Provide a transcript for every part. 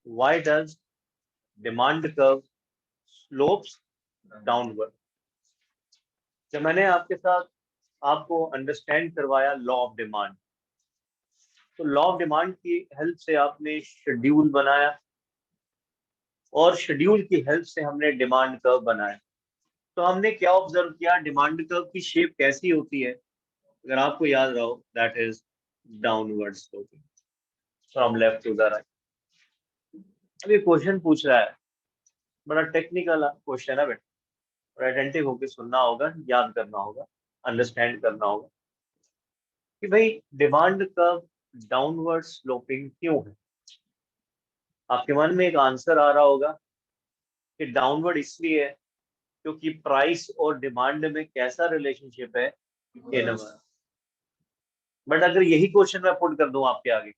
Why does demand curve slopes downward. जब मैंने आपके साथ आपको अंडरस्टैंड करवाया लॉ ऑफ डिमांड, तो लॉ ऑफ डिमांड की हेल्प से आपने शेड्यूल बनाया और शेड्यूल की हेल्प से हमने डिमांड कर्व बनाया। तो हमने क्या ऑब्जर्व किया, डिमांड कर्व की शेप कैसी होती है, अगर आपको याद रहो, that is downward sloping from left to the right. अब ये क्वेश्चन पूछ रहा है, बड़ा टेक्निकल क्वेश्चन है बेटा, और अटेंटिव होकर सुनना होगा, याद करना होगा, अंडरस्टैंड करना होगा कि भाई डिमांड कर्व डाउनवर्ड स्लोपिंग क्यों है। आपके मन में एक आंसर आ रहा होगा कि डाउनवर्ड इसलिए है क्योंकि प्राइस और डिमांड में कैसा रिलेशनशिप है, इनवर्स। बट अगर यही क्वेश्चन मैं पुट कर दूं आपके आगे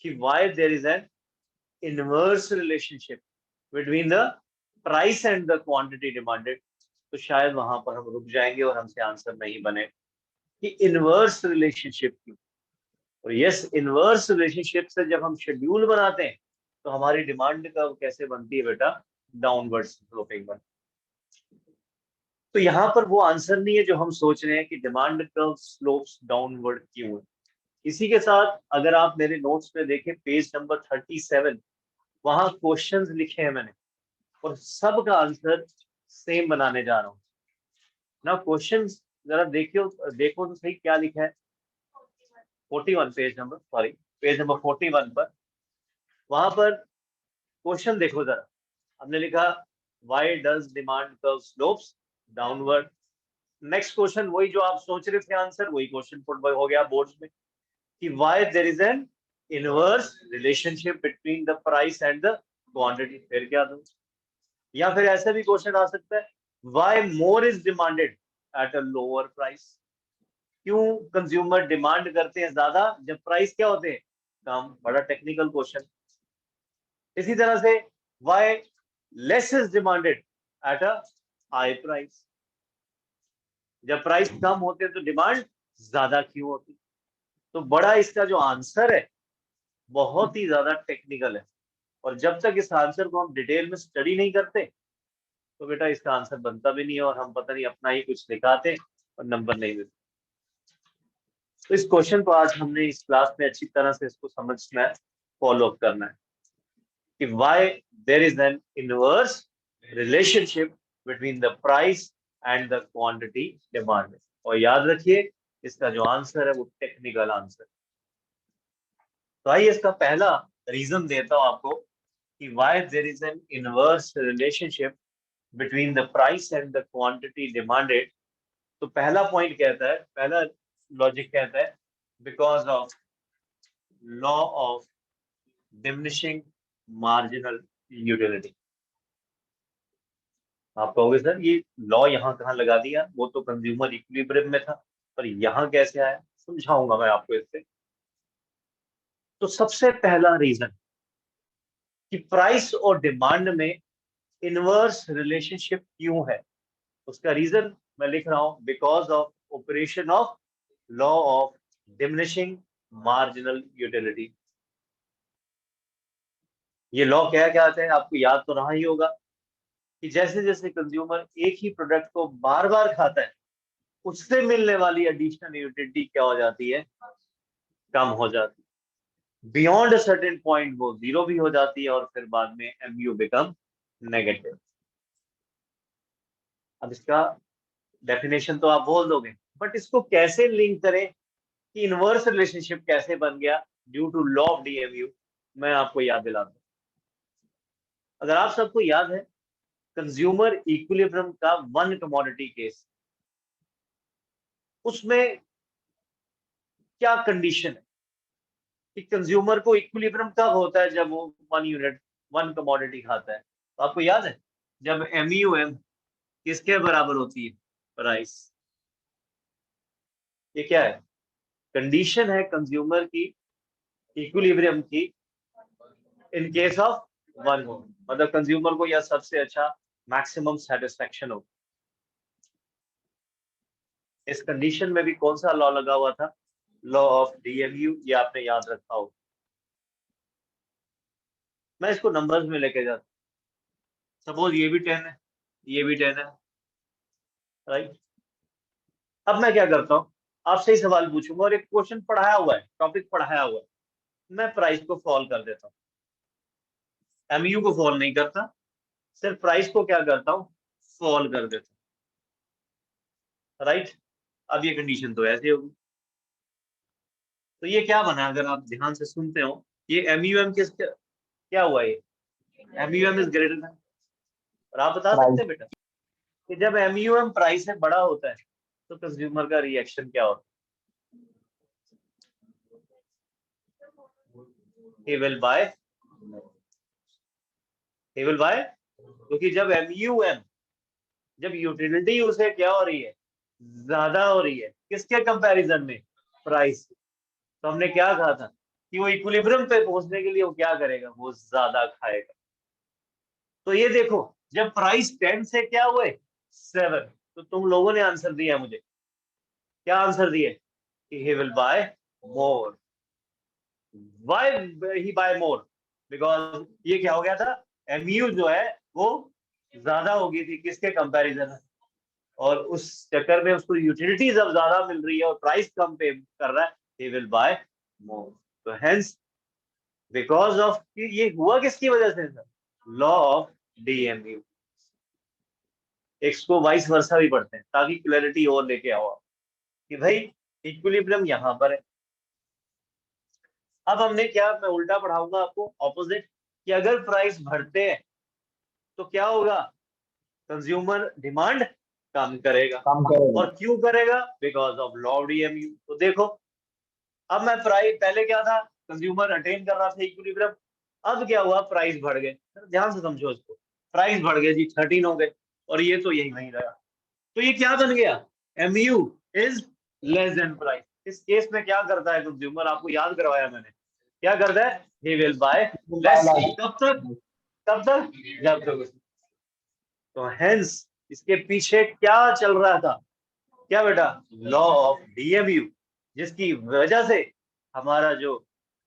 कि why there is an inverse relationship between the price and the quantity demanded, तो शायद वहां पर हम रुक जाएंगे और हमसे आंसर नहीं बने कि इनवर्स रिलेशनशिप क्यों। और यस, इनवर्स रिलेशनशिप से जब हम शेड्यूल बनाते हैं तो हमारी डिमांड कर्व कैसे बनती है बेटा, डाउनवर्ड स्लोपिंग बनती है। तो यहाँ पर वो आंसर नहीं है जो हम सोच रहे हैं कि डिमांड कर्व स्लोप्स डाउनवर्ड क्यों है। इसी के साथ अगर आप मेरे नोट्स में देखें पेज नंबर 37, वहां क्वेश्चंस लिखे हैं मैंने और सब का आंसर सेम बनाने जा रहा हूँ ना। क्वेश्चंस जरा देखियो, देखो तो सही क्या लिखा है। 41 पेज नंबर 41 पर, वहां पर क्वेश्चन देखो जरा। हमने लिखा why does demand curve slopes downward. Next question वही जो आप सोच रहे थे आंसर, वही क्वेश्चन पुट हो गया बोर्ड में कि why there is an inverse relationship between the price and the quantity. फिर क्या दो, या फिर ऐसा भी क्वेश्चन आ सकता है why more is demanded at a lower price. क्यों कंज्यूमर डिमांड करते हैं ज्यादा जब प्राइस क्या होते हैं, कम। बड़ा टेक्निकल क्वेश्चन। इसी तरह से why less is demanded at a high price. जब प्राइस कम होते हैं तो डिमांड ज्यादा क्यों होती। तो बड़ा इसका जो आंसर है बहुत ही ज्यादा टेक्निकल है, और जब तक इस आंसर को हम डिटेल में स्टडी नहीं करते तो बेटा इसका आंसर बनता भी नहीं है, और हम पता नहीं अपना ही कुछ दिखाते और नंबर नहीं मिलते। तो इस क्वेश्चन को आज हमने इस क्लास में अच्छी तरह से इसको समझना है, फॉलो अप करना है कि why there is an inverse relationship between the price and the quantity demand. और याद रखिए इसका जो आंसर है वो टेक्निकल आंसर। तो आइए इसका पहला रीजन देता हूं आपको कि why there is an inverse relationship between the price and the quantity demanded. तो पहला पॉइंट कहता है, पहला लॉजिक कहता है because of law of diminishing marginal utility. आप कहोगे सर ये लॉ यहाँ कहाँ लगा दिया, वो तो कंज्यूमर इक्विलिब्रियम में था, पर यहाँ कैसे आया, समझाऊंगा मैं आपको इससे। तो सबसे पहला रीजन कि प्राइस और डिमांड में इनवर्स रिलेशनशिप क्यों है, उसका रीजन मैं लिख रहा हूं because of operation of law of diminishing marginal utility. ये लॉ क्या कहता है आपको याद तो रहा ही होगा कि जैसे जैसे कंज्यूमर एक ही प्रोडक्ट को बार बार खाता है उससे मिलने वाली एडिशनल यूटिलिटी क्या हो जाती है, कम हो जाती है। बियॉन्ड अ सर्टेन पॉइंट वो जीरो भी हो जाती है और फिर बाद में एमयू बिकम नेगेटिव। अब इसका डेफिनेशन तो आप बोल दोगे, बट इसको कैसे लिंक करें कि इनवर्स रिलेशनशिप कैसे बन गया due to law of DMU, मैं आपको याद दिलाता हूं। अगर आप सबको याद है कंज्यूमर इक्विलिब्रियम का वन कमोडिटी केस, उसमें क्या कंडीशन है कि कंज्यूमर को इक्विलिब्रियम कब होता है, जब वो वन यूनिट वन कमोडिटी खाता है। तो आपको याद है जब एमयूएम किसके बराबर होती है, प्राइस। ये क्या है, कंडीशन है कंज्यूमर की इक्विलिब्रियम की इन केस ऑफ वन हो, मतलब कंज्यूमर को यह सबसे अच्छा मैक्सिमम सेटिस्फेक्शन हो। इस कंडीशन में भी कौन सा लॉ लगा हुआ था, लॉ ऑफ डीएमयू, ये आपने याद रखा हो। मैं इसको नंबर्स में लेके जाता हूँ। सपोज ये भी 10 है, ये भी 10 है, राइट। अब मैं क्या करता हूँ, आपसे ही सवाल पूछूंगा और एक क्वेश्चन पढ़ाया हुआ है, टॉपिक पढ़ाया हुआ है, मैं प्राइस को फॉल कर देता हूँ, एमयू को फॉल नहीं करता, सिर्फ प्राइस को क्या करता हूँ, फॉल कर देता हूँ, राइट। अब ये कंडीशन तो ऐसी होगी, तो ये क्या बना, अगर आप ध्यान से सुनते हो, ये एमयूएम किस क्या हुआ, ये एमयूएम इज ग्रेटर देन, और आप बता सकते प्राइस। हैं बेटा कि जब एमयूएम प्राइस से बड़ा होता है तो कंज्यूमर का रिएक्शन क्या होता है, he will buy, he will buy, क्योंकि जब एमयूएम, जब यूटिलिटी उसे क्या हो रही है, ज्यादा हो रही है, किसके कंपैरिजन में, प्राइस। तो हमने क्या कहा था कि वो इक्विलिब्रियम पे पहुंचने के लिए वो क्या करेगा, वो ज्यादा खाएगा। तो ये देखो, जब प्राइस 10 से क्या हुए 7, तो तुम लोगों ने आंसर दिया मुझे, क्या आंसर दिए कि he will buy more। why he buy more, because ये क्या हो गया था, एमयू जो है वो ज्यादा हो गई थी किसके कंपैरिजन में, और उस चक्कर में उसको यूटिलिटीज अब ज्यादा मिल रही है और प्राइस कम पे कर रहा है, he will buy more। तो हेंस बिकॉज ऑफ, ये हुआ किसकी वजह से सर, लॉ ऑफ डीएमयू। इसको वाइस वर्सा भी पढ़ते हैं ताकि क्लैरिटी और लेके आओ आप, कि भाई इक्विलिब्रियम यहाँ पर है। अब हमने क्या, मैं उल्टा पढ़ाऊंगा आपको, ऑपोजिट, कि अगर प्राइस बढ़ते हैं तो क्या होगा, कंज्यूमर डिमांड कम करेगा। कम करेगा। और क्यों करेगा, because of law of DMU. तो देखो, अब मैं प्राइस, पहले क्या था, कंज्यूमर अटेन कर रहा था इक्विलिब्रियम, अब क्या हुआ, प्राइस बढ़ गए, ध्यान से समझो इसको, प्राइस बढ़ गए जी, 13 हो गए, और ये तो यही वहीं रहा। तो ये क्या बन गया, MU is less than price. इस केस में क्या करता है कंज्यूमर, आपको याद करवाया मैंने, क्या करता है, ही विल बाय लेस। कब तक, कब तक, जब तक। तो हेंस इसके पीछे क्या चल रहा था, क्या बेटा, लॉ ऑफ डीएमयू, जिसकी वजह से हमारा जो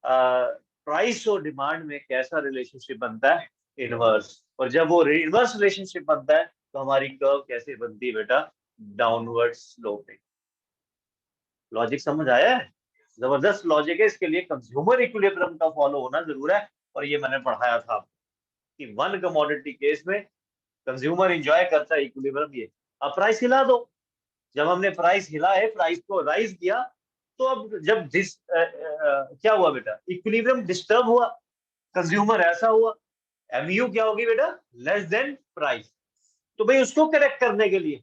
प्राइस और डिमांड में कैसा रिलेशनशिप बनता है, इनवर्स। और जब वो इनवर्स रिलेशनशिप बनता है तो हमारी कर्व कैसे बनती है बेटा, डाउनवर्ड स्लोपिंग। लॉजिक समझ आया है, जबरदस्त लॉजिक है, इसके लिए कंज्यूमर इक्विलिब्रियम का फॉलो होना जरूर है। और ये मैंने पढ़ाया था कि वन कमोडिटी केस में कंज्यूमर एंजॉय करता है इक्विलिब्रियम, ये अब प्राइस हिला दो, जब हमने प्राइस हिला है, प्राइस को राइज किया, तो अब जब क्या हुआ बेटा, इक्विलिब्रियम डिस्टर्ब हुआ, कंज्यूमर ऐसा हुआ, एमयू क्या होगी बेटा, लेस देन प्राइस। तो भाई उसको करेक्ट करने के लिए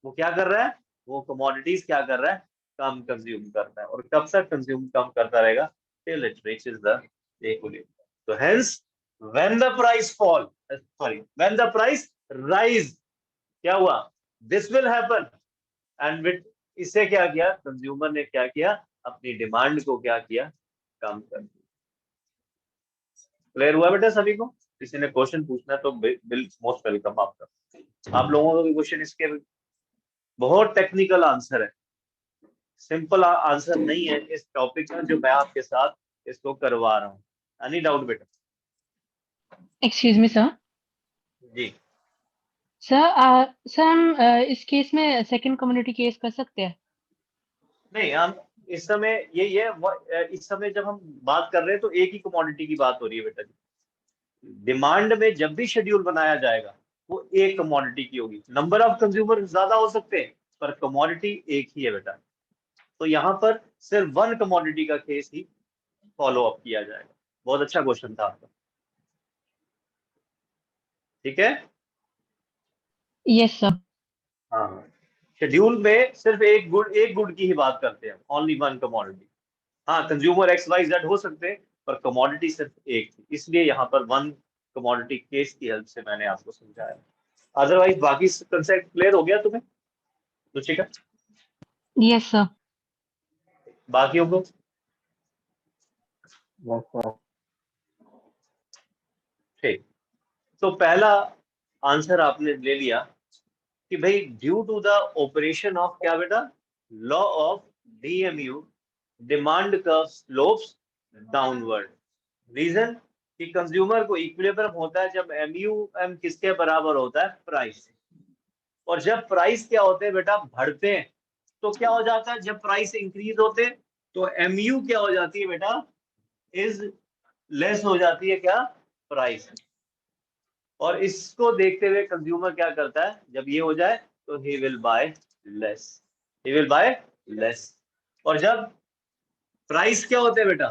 वो क्या कर रहा है, वो कमोडिटीज क्या कर रहा है, कम कंज्यूम करता है। और कब तक कंज्यूम कम करता रहेगा, till it reaches the equilibrium. तो hence when the price fall, sorry when the price rise, क्या हुआ, this will happen, and with, इससे क्या किया, कंज्यूमर ने क्या किया, अपनी डिमांड को क्या किया, कम कर दिया। क्लियर हुआ बेटा सभी को, किसी ने क्वेश्चन पूछना तो बिल मोस्ट वेलकम आपका। आप लोगों का भी क्वेश्चन, इसके बहुत टेक्निकल आंसर है, सिंपल आंसर नहीं है इस टॉपिक का जो मैं आपके साथ इसको करवा रहा हूँ। एनी डाउट बेटा, एक्सक्यूज मी सर। जी। सर हम इस केस में सेकंड कम्युनिटी केस कर सकते हैं? नहीं, हम इस समय इस समय जब हम बात कर रहे हैं तो एक ही कमोडिटी की बात हो रही है बेटा जी। डिमांड में जब भी शेड्यूल बनाया जाएगा वो एक कमोडिटी की होगी, नंबर ऑफ कंज्यूमर ज्यादा हो सकते हैं पर कमोडिटी एक ही है बेटा। तो यहाँ पर सिर्फ वन कमोडिटी का केस ही फॉलो अप किया जाएगा। बहुत अच्छा क्वेश्चन था आपका, ठीक है। Yes sir. हाँ, शेड्यूल में सिर्फ एक गुड की ही बात करते हैं, ओनली वन कमोडिटी। हाँ, कंज्यूमर एक्स वाई जेड हो सकते हैं पर कमोडिटी सिर्फ एक थी, इसलिए यहाँ पर वन कमोडिटी केस की हेल्प से मैंने आपको समझाया। अदरवाइज बाकी कंसेप्ट क्लियर हो गया तुम्हें रुचिका, यस सर। बाकियों को। Yes sir. ठीक, तो पहला आंसर आपने ले लिया कि भाई due to the operation of क्या बेटा, law of DMU, demand curve slopes downward. Reason कि कंज्यूमर को इक्विलिब्रियम होता है जब MUM किसके बराबर होता है, प्राइस। और जब प्राइस क्या होते हैं बेटा, बढ़ते हैं, तो क्या हो जाता है, जब प्राइस इंक्रीज होते हैं तो MU क्या हो जाती है बेटा, इज लेस हो जाती है क्या, प्राइस। और इसको देखते हुए कंज्यूमर क्या करता है, जब ये हो जाए तो he will buy less, he will buy less. और जब प्राइस क्या होते हैं बेटा,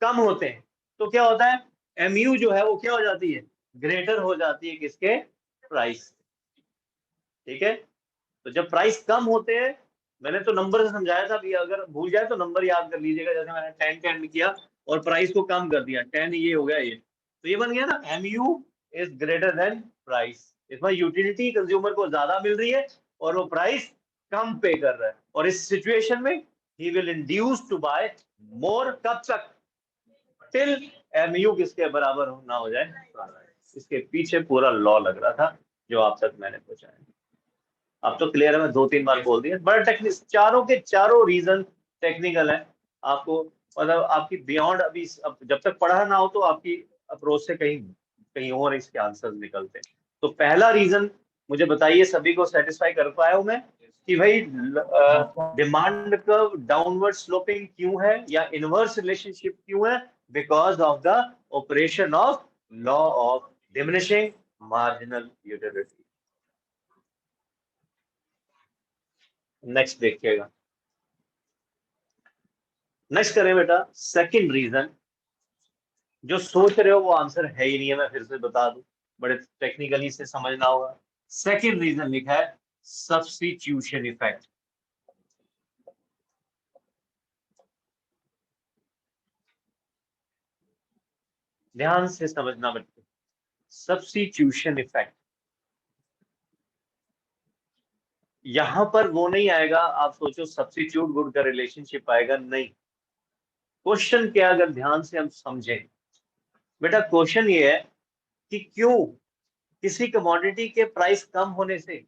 कम होते हैं, तो क्या होता है, MU जो है वो क्या हो जाती है, ग्रेटर हो जाती है किसके, प्राइस। ठीक है, तो जब प्राइस कम होते हैं, मैंने तो नंबर से समझाया था, अभी अगर भूल जाए तो नंबर याद कर लीजिएगा, जैसे मैंने 10 किया और प्राइस को कम कर दिया, 10 ये हो गया, ये तो ये बन गया ना, MU is greater than price. इसमें यूटिलिटी कंज्यूमर को ज्यादा मिल रही है और वो प्राइस कम पे कर रहा है, और इस सिचुएशन में he will induce to buy more, कब तक, टिल MU किसके बराबर ना हो जाए। इसके पीछे पूरा लॉ लग रहा था जो आप तक मैंने पहुंचाया। अब तो क्लियर है, मैं 2-3 बार बोल दिया, बड़ा टेक्निक, चारों के चारों रीजन टेक्निकल है। आपको मतलब आपकी बियॉन्ड अभी अब जब तक पढ़ा ना हो तो आपकी अप्रोच से कहीं कहीं और इसके आंसर निकलते हैं। तो पहला रीजन मुझे बताइए, सभी को सेटिस्फाई कर पाया हूं मैं कि भाई डिमांड कर्व डाउनवर्ड स्लोपिंग क्यों है या इनवर्स रिलेशनशिप क्यों है, because of the operation of law of diminishing marginal utility. Next देखिएगा, नेक्स्ट करें बेटा, सेकंड रीजन। जो सोच रहे हो वो आंसर है ही नहीं है, मैं फिर से बता दूं, बड़े टेक्निकली से समझना होगा। सेकंड रीजन लिखा है सब्स्टिट्यूशन इफेक्ट। ध्यान से समझना बच्चे, सब्स्टिट्यूशन इफेक्ट। यहां पर वो नहीं आएगा, आप सोचो सब्स्टिट्यूट गुड का रिलेशनशिप आएगा, नहीं। क्वेश्चन क्या, अगर ध्यान से हम समझें बेटा, क्वेश्चन ये है कि क्यों किसी कमोडिटी के प्राइस कम होने से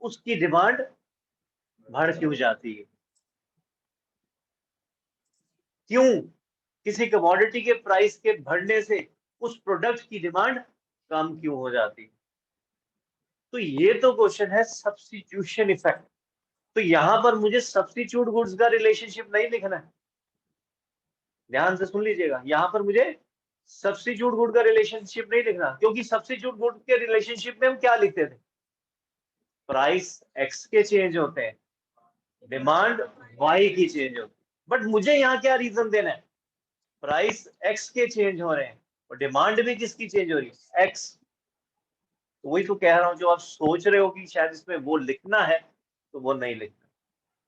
उसकी डिमांड बढ़ क्यों जाती है, क्यों किसी कमोडिटी के प्राइस के बढ़ने से उस प्रोडक्ट की डिमांड कम क्यों हो जाती है। तो ये तो क्वेश्चन है सब्स्टिट्यूशन इफेक्ट। तो यहां पर मुझे सब्स्टिट्यूट गुड्स का रिलेशनशिप नहीं लिखना है, ध्यान से सुन लीजिएगा, यहां पर मुझे सब्स्टिट्यूट गुड का रिलेशनशिप नहीं लिखना, क्योंकि सब्स्टिट्यूट गुड के रिलेशनशिप में हम क्या लिखते थे, प्राइस एक्स के चेंज होते हैं, डिमांड वाई की चेंज होती है। बट मुझे यहाँ क्या रीजन देना है, प्राइस एक्स के चेंज हो रहे हैं और डिमांड भी किसकी चेंज हो रही है, एक्स। तो वही तो कह रहा हूं, जो आप सोच रहे हो कि शायद इसमें वो लिखना है, तो वो नहीं लिखना।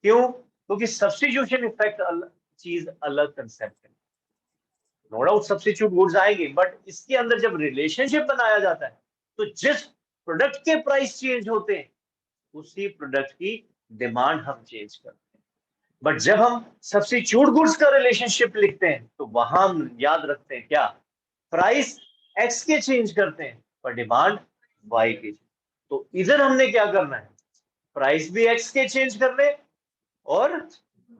क्यों, क्योंकि सब्स्टिट्यूशन इफेक्ट चीज अलग कंसेप्ट है। नो डाउट सब्स्टिट्यूट गुड्स आएंगे, बट इसके अंदर जब रिलेशनशिप बनाया जाता है तो जिस प्रोडक्ट के प्राइस चेंज होते हैं उसी प्रोडक्ट की डिमांड हम चेंज करते हैं। बट जब हम सब्स्टिट्यूट गुड्स का रिलेशनशिप लिखते हैं तो वहां हम याद रखते हैं क्या, प्राइस एक्स के चेंज करते हैं पर डिमांड वाई के। तो इधर हमने क्या करना है, प्राइस भी एक्स के चेंज करने और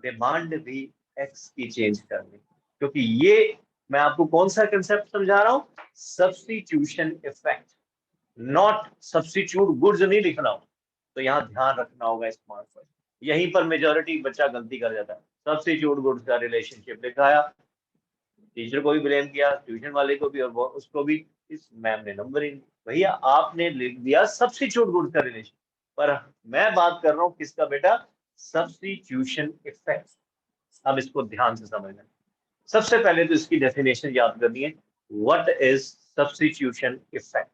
डिमांड भी एक्स की चेंज करनी, क्योंकि ये मैं आपको कौन सा कंसेप्ट समझा रहा हूं, substitution effect, not substitute goods नहीं लिख रहा हूं। तो यहां ध्यान रखना होगा इस पॉइंट पर, यहीं पर मेजोरिटी बच्चा गलती कर जाता है, सब्स्टिट्यूट गुड्स का रिलेशनशिप लिखाया, टीचर को भी ब्लेम किया, ट्यूशन वाले को भी और वो उसको भी, इस मैम ने नंबर ही नहीं। भैया आपने लिख दिया सब्स्टिट्यूट गुड्स का रिलेशन, पर मैं बात कर रहा हूं किसका बेटा, सब्स्टिट्यूशन इफेक्ट। अब इसको ध्यान से समझना, सबसे पहले तो इसकी डेफिनेशन याद करनी है, व्हाट इज सब्स्टिट्यूशन इफेक्ट।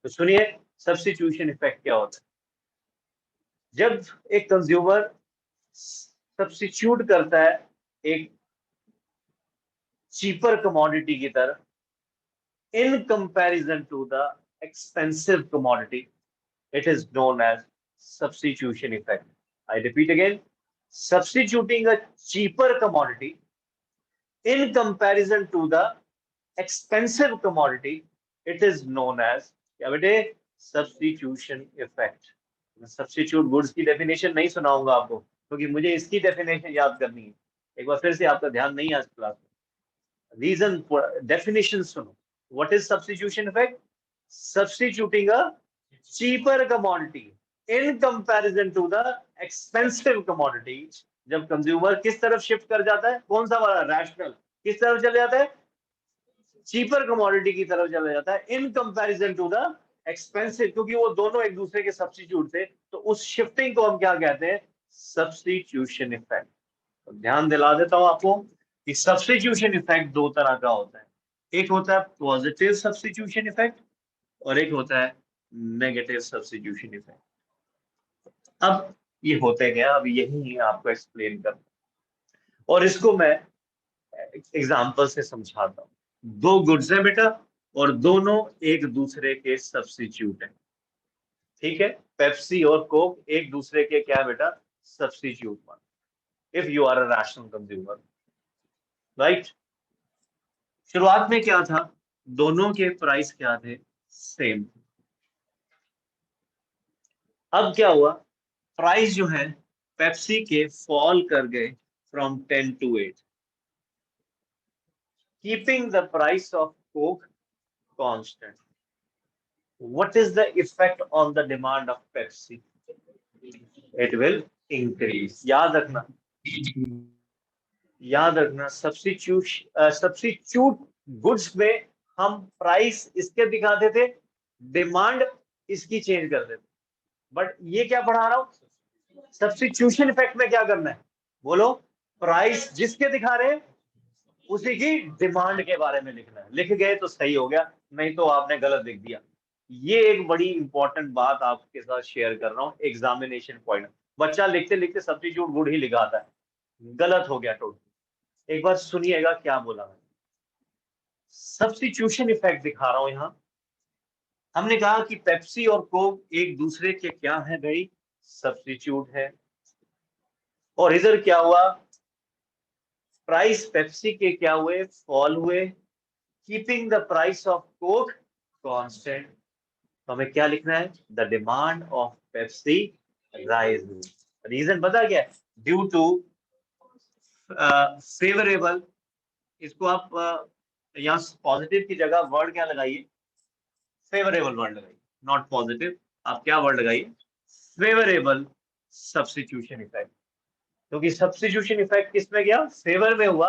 तो सुनिए, सब्स्टिट्यूशन इफेक्ट क्या होता है, जब एक कंज्यूमर सब्स्टिट्यूट करता है एक चीपर कमोडिटी की तरफ in comparison to the expensive commodity, it is known as substitution effect. I repeat again, substituting a cheaper commodity in comparison to the expensive commodity, it is known as क्या बेटे, substitution effect। मैं substitute goods की definition नहीं सुनाऊंगा आपको, क्योंकि मुझे इसकी डेफिनेशन याद करनी है। एक बार फिर से आपका ध्यान नहीं आज क्लास में, रीजन, डेफिनेशन सुनो. What is substitution effect? Substituting a cheaper commodity in comparison to the expensive commodity. जब कंज्यूमर किस तरफ शिफ्ट कर जाता है, कौन सा वाला रैशनल, किस तरफ चले जाता है? चीपर कमोडिटी की तरफ चला जाता है in comparison to the expensive, क्योंकि वो दोनों एक दूसरे के सब्स्टिट्यूट थे. तो उस शिफ्टिंग को हम क्या कहते हैं? Substitution effect. तो ध्यान दिला देता हूं आपको कि सब्स्टिट्यूशन इफेक्ट दो तरह का होता है. एक होता है पॉजिटिव सब्स्टिट्यूशन इफेक्ट और एक होता है नेगेटिव सब्स्टिट्यूशन इफेक्ट. अब ये होते क्या, अब यही आपको एक्सप्लेन कर, और इसको मैं एग्जांपल से समझाता हूँ. दो गुड्स है बेटा और दोनों एक दूसरे के सब्स्टिट्यूट है. ठीक है, पेप्सी और कोक एक दूसरे के क्या है बेटा? सब्स्टिट्यूट मान. If you are a rational consumer, right. शुरुआत में क्या था? दोनों के प्राइस क्या थे? सेम. अब क्या हुआ? प्राइस जो है पेप्सी के फॉल कर गए from 10 to 8, keeping the price of Coke constant. What is the effect on the demand of Pepsi? It will increase. याद रखना सब्स्टिट्यूट गुड्स में हम प्राइस इसके दिखाते थे, डिमांड इसकी चेंज कर देते. बट ये क्या पढ़ा रहा हूं? सब्स्टिट्यूशन इफेक्ट में क्या करना है? बोलो. प्राइस जिसके दिखा रहे हैं उसी की डिमांड के बारे में लिखना है. लिख गए तो सही हो गया, नहीं तो आपने गलत लिख दिया. ये एक बड़ी इंपॉर्टेंट बात आपके साथ शेयर कर रहा हूँ, एग्जामिनेशन पॉइंट. बच्चा लिखते लिखते सब्स्टिट्यूट गुड ही लिखाता है, गलत हो गया टोटल. एक बार सुनिएगा क्या बोला मैं. सब्स्टिट्यूशन इफेक्ट दिखा रहा हूं यहां. हमने कहा कि पेप्सी और कोक एक दूसरे के क्या है भाई? सब्स्टिट्यूट है. और इधर क्या हुआ? प्राइस पेप्सी के क्या हुए? फॉल हुए, keeping the price of Coke constant. तो हमें क्या लिखना है? The demand of Pepsi rise. Reason पता क्या है? Due to favourable. इसको आप यहाँ पॉजिटिव की जगह वर्ड क्या लगाइए? फेवरेबल वर्ड लगाइए, नॉट पॉजिटिव. आप क्या वर्ड लगाइए? Favourable substitution effect. क्योंकि सब्स्टिट्यूशन इफेक्ट किसमें गया? फेवर में हुआ,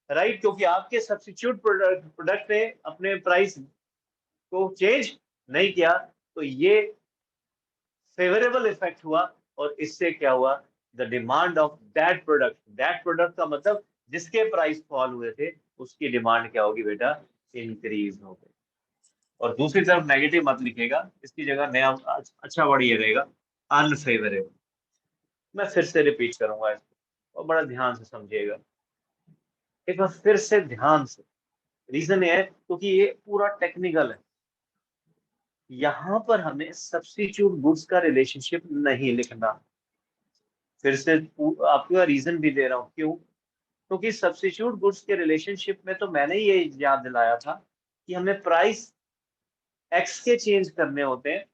राइट. क्योंकि आपके सब्स्टिट्यूट प्रोडक्ट ने अपने प्राइस को चेंज नहीं किया, तो ये फेवरेबल इफेक्ट हुआ. और इससे क्या हुआ? The demand of that product का मतलब जिसके प्राइस फॉल हुए थे उसकी डिमांड क्या होगी बेटा? इंक्रीज हो गई. और दूसरी तरफ नेगेटिव मत लिखेगा, इसकी जगह नया अच्छा वर्ड ये रहेगा, अनफेवरेबल. मैं फिर से रिपीट करूंगा इसको और बड़ा ध्यान से समझिएगा. एक बार फिर से ध्यान से. रीजन ये है क्योंकि ये पूरा टेक्निकल है. यहां पर हमें सब्स्टिट्यूट गुड्स का रिलेशनशिप नहीं लिखना. फिर से आपको रीजन भी दे रहा हूं क्यों. क्योंकि सब्स्टिट्यूट गुड्स के रिलेशनशिप में तो मैंने ये याद दिलाया था कि हमें प्राइस एक्स के चेंज करने होते हैं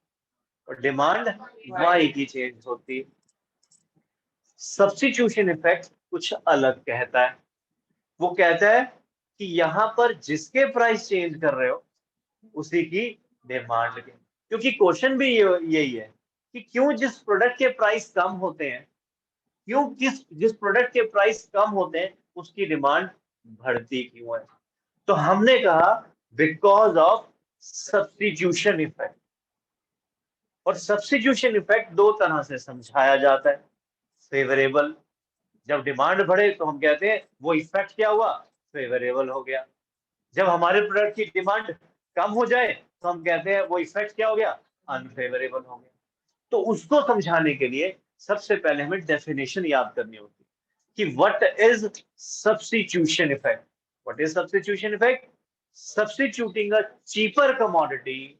और डिमांड वाई की चेंज होती है. सब्स्टिट्यूशन इफेक्ट कुछ अलग कहता है. वो कहता है कि यहां पर जिसके प्राइस चेंज कर रहे हो उसी की डिमांड के. क्योंकि क्वेश्चन भी यही है कि क्यों जिस प्रोडक्ट के प्राइस कम होते हैं, क्यों जिस प्रोडक्ट के प्राइस कम होते हैं उसकी डिमांड बढ़ती क्यों है. तो हमने कहा बिकॉज ऑफ सब्स्टिट्यूशन इफेक्ट. और सब्स्टिट्यूशन इफेक्ट दो तरह से समझाया जाता है. फेवरेबल, जब डिमांड बढ़े तो हम कहते हैं वो इफेक्ट क्या हुआ? फेवरेबल हो गया. जब हमारे प्रोडक्ट की डिमांड कम हो जाए तो हम कहते हैं वो इफेक्ट क्या हो गया? अनफेवरेबल हो गया. तो उसको समझाने के लिए सबसे पहले हमें डेफिनेशन याद करनी होती है कि what is substitution effect. What is substitution effect? Substituting a cheaper commodity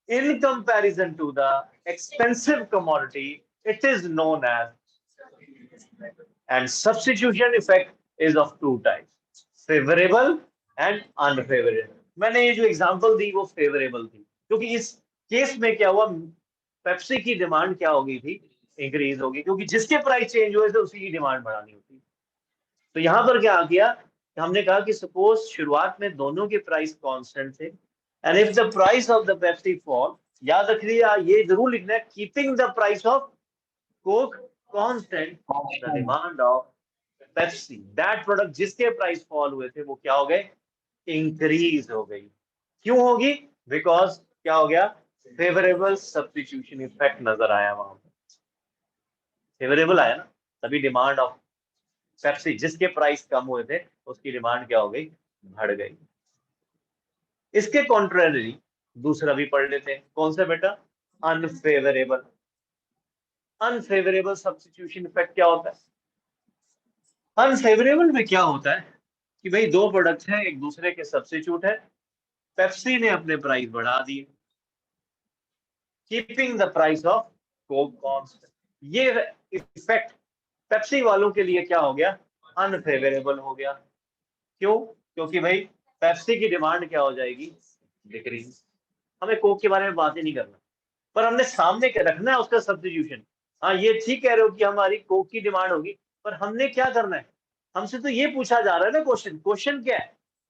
in comparison to the expensive commodity, it is known as, and substitution effect is of two types, favorable and unfavorable. मैंने ये जो example दी वो favourable थी क्योंकि इस case में क्या हुआ? पेप्सी की डिमांड क्या होगी थी? इंक्रीज होगी, क्योंकि जिसके प्राइस चेंज हुए थे उसी की डिमांड बढ़ानी होती. तो यहां पर क्या किया? हमने कहा कि सपोज शुरुआत में दोनों के प्राइस कांस्टेंट थे, and if the price of the Pepsi fall, याद रखिए ये जरूर लिखना है, keeping the price of Coke constant, the demand of Pepsi, that product जिसके प्राइस फॉल हुए थे वो क्या हो गए, इंक्रीज हो गई। क्यों होगी? बिकॉज क्या हो गया, फेवरेबल सब्स्टिट्यूशन इफेक्ट नजर आया वहां पर, फेवरेबल आया ना, तभी डिमांड ऑफ पेप्सी जिसके प्राइस कम हुए थे उसकी डिमांड क्या हो गई, बढ़ गई। इसके कॉन्ट्रेरी दूसरा भी पढ़ लेते हैं, कौन सा बेटा, अनफेवरेबल। अनफेवरेबल सब्स्टिट्यूशन इफेक्ट क्या होता है? अनफेवरेबल में क्या होता है कि भाई दो प्रोडक्ट्स हैं, एक दूसरे के सब्स्टिट्यूट है, पेप्सी ने अपने प्राइस बढ़ा दिए, keeping the price of Coke constant. ये इफेक्ट पेप्सी वालों के लिए क्या हो गया, अनफेवरेबल हो गया। क्यों? क्योंकि भाई पेप्सी की डिमांड क्या हो जाएगी, डिक्रीज। हमें कोक के बारे में बात ही नहीं करना, पर हमने सामने रखना है उसका सब्स्टिट्यूशन। हाँ ये ठीक कह रहे हो कि हमारी कोक की डिमांड होगी, पर हमने क्या करना है, हमसे तो ये पूछा जा रहा है ना, क्वेश्चन, क्वेश्चन क्या है,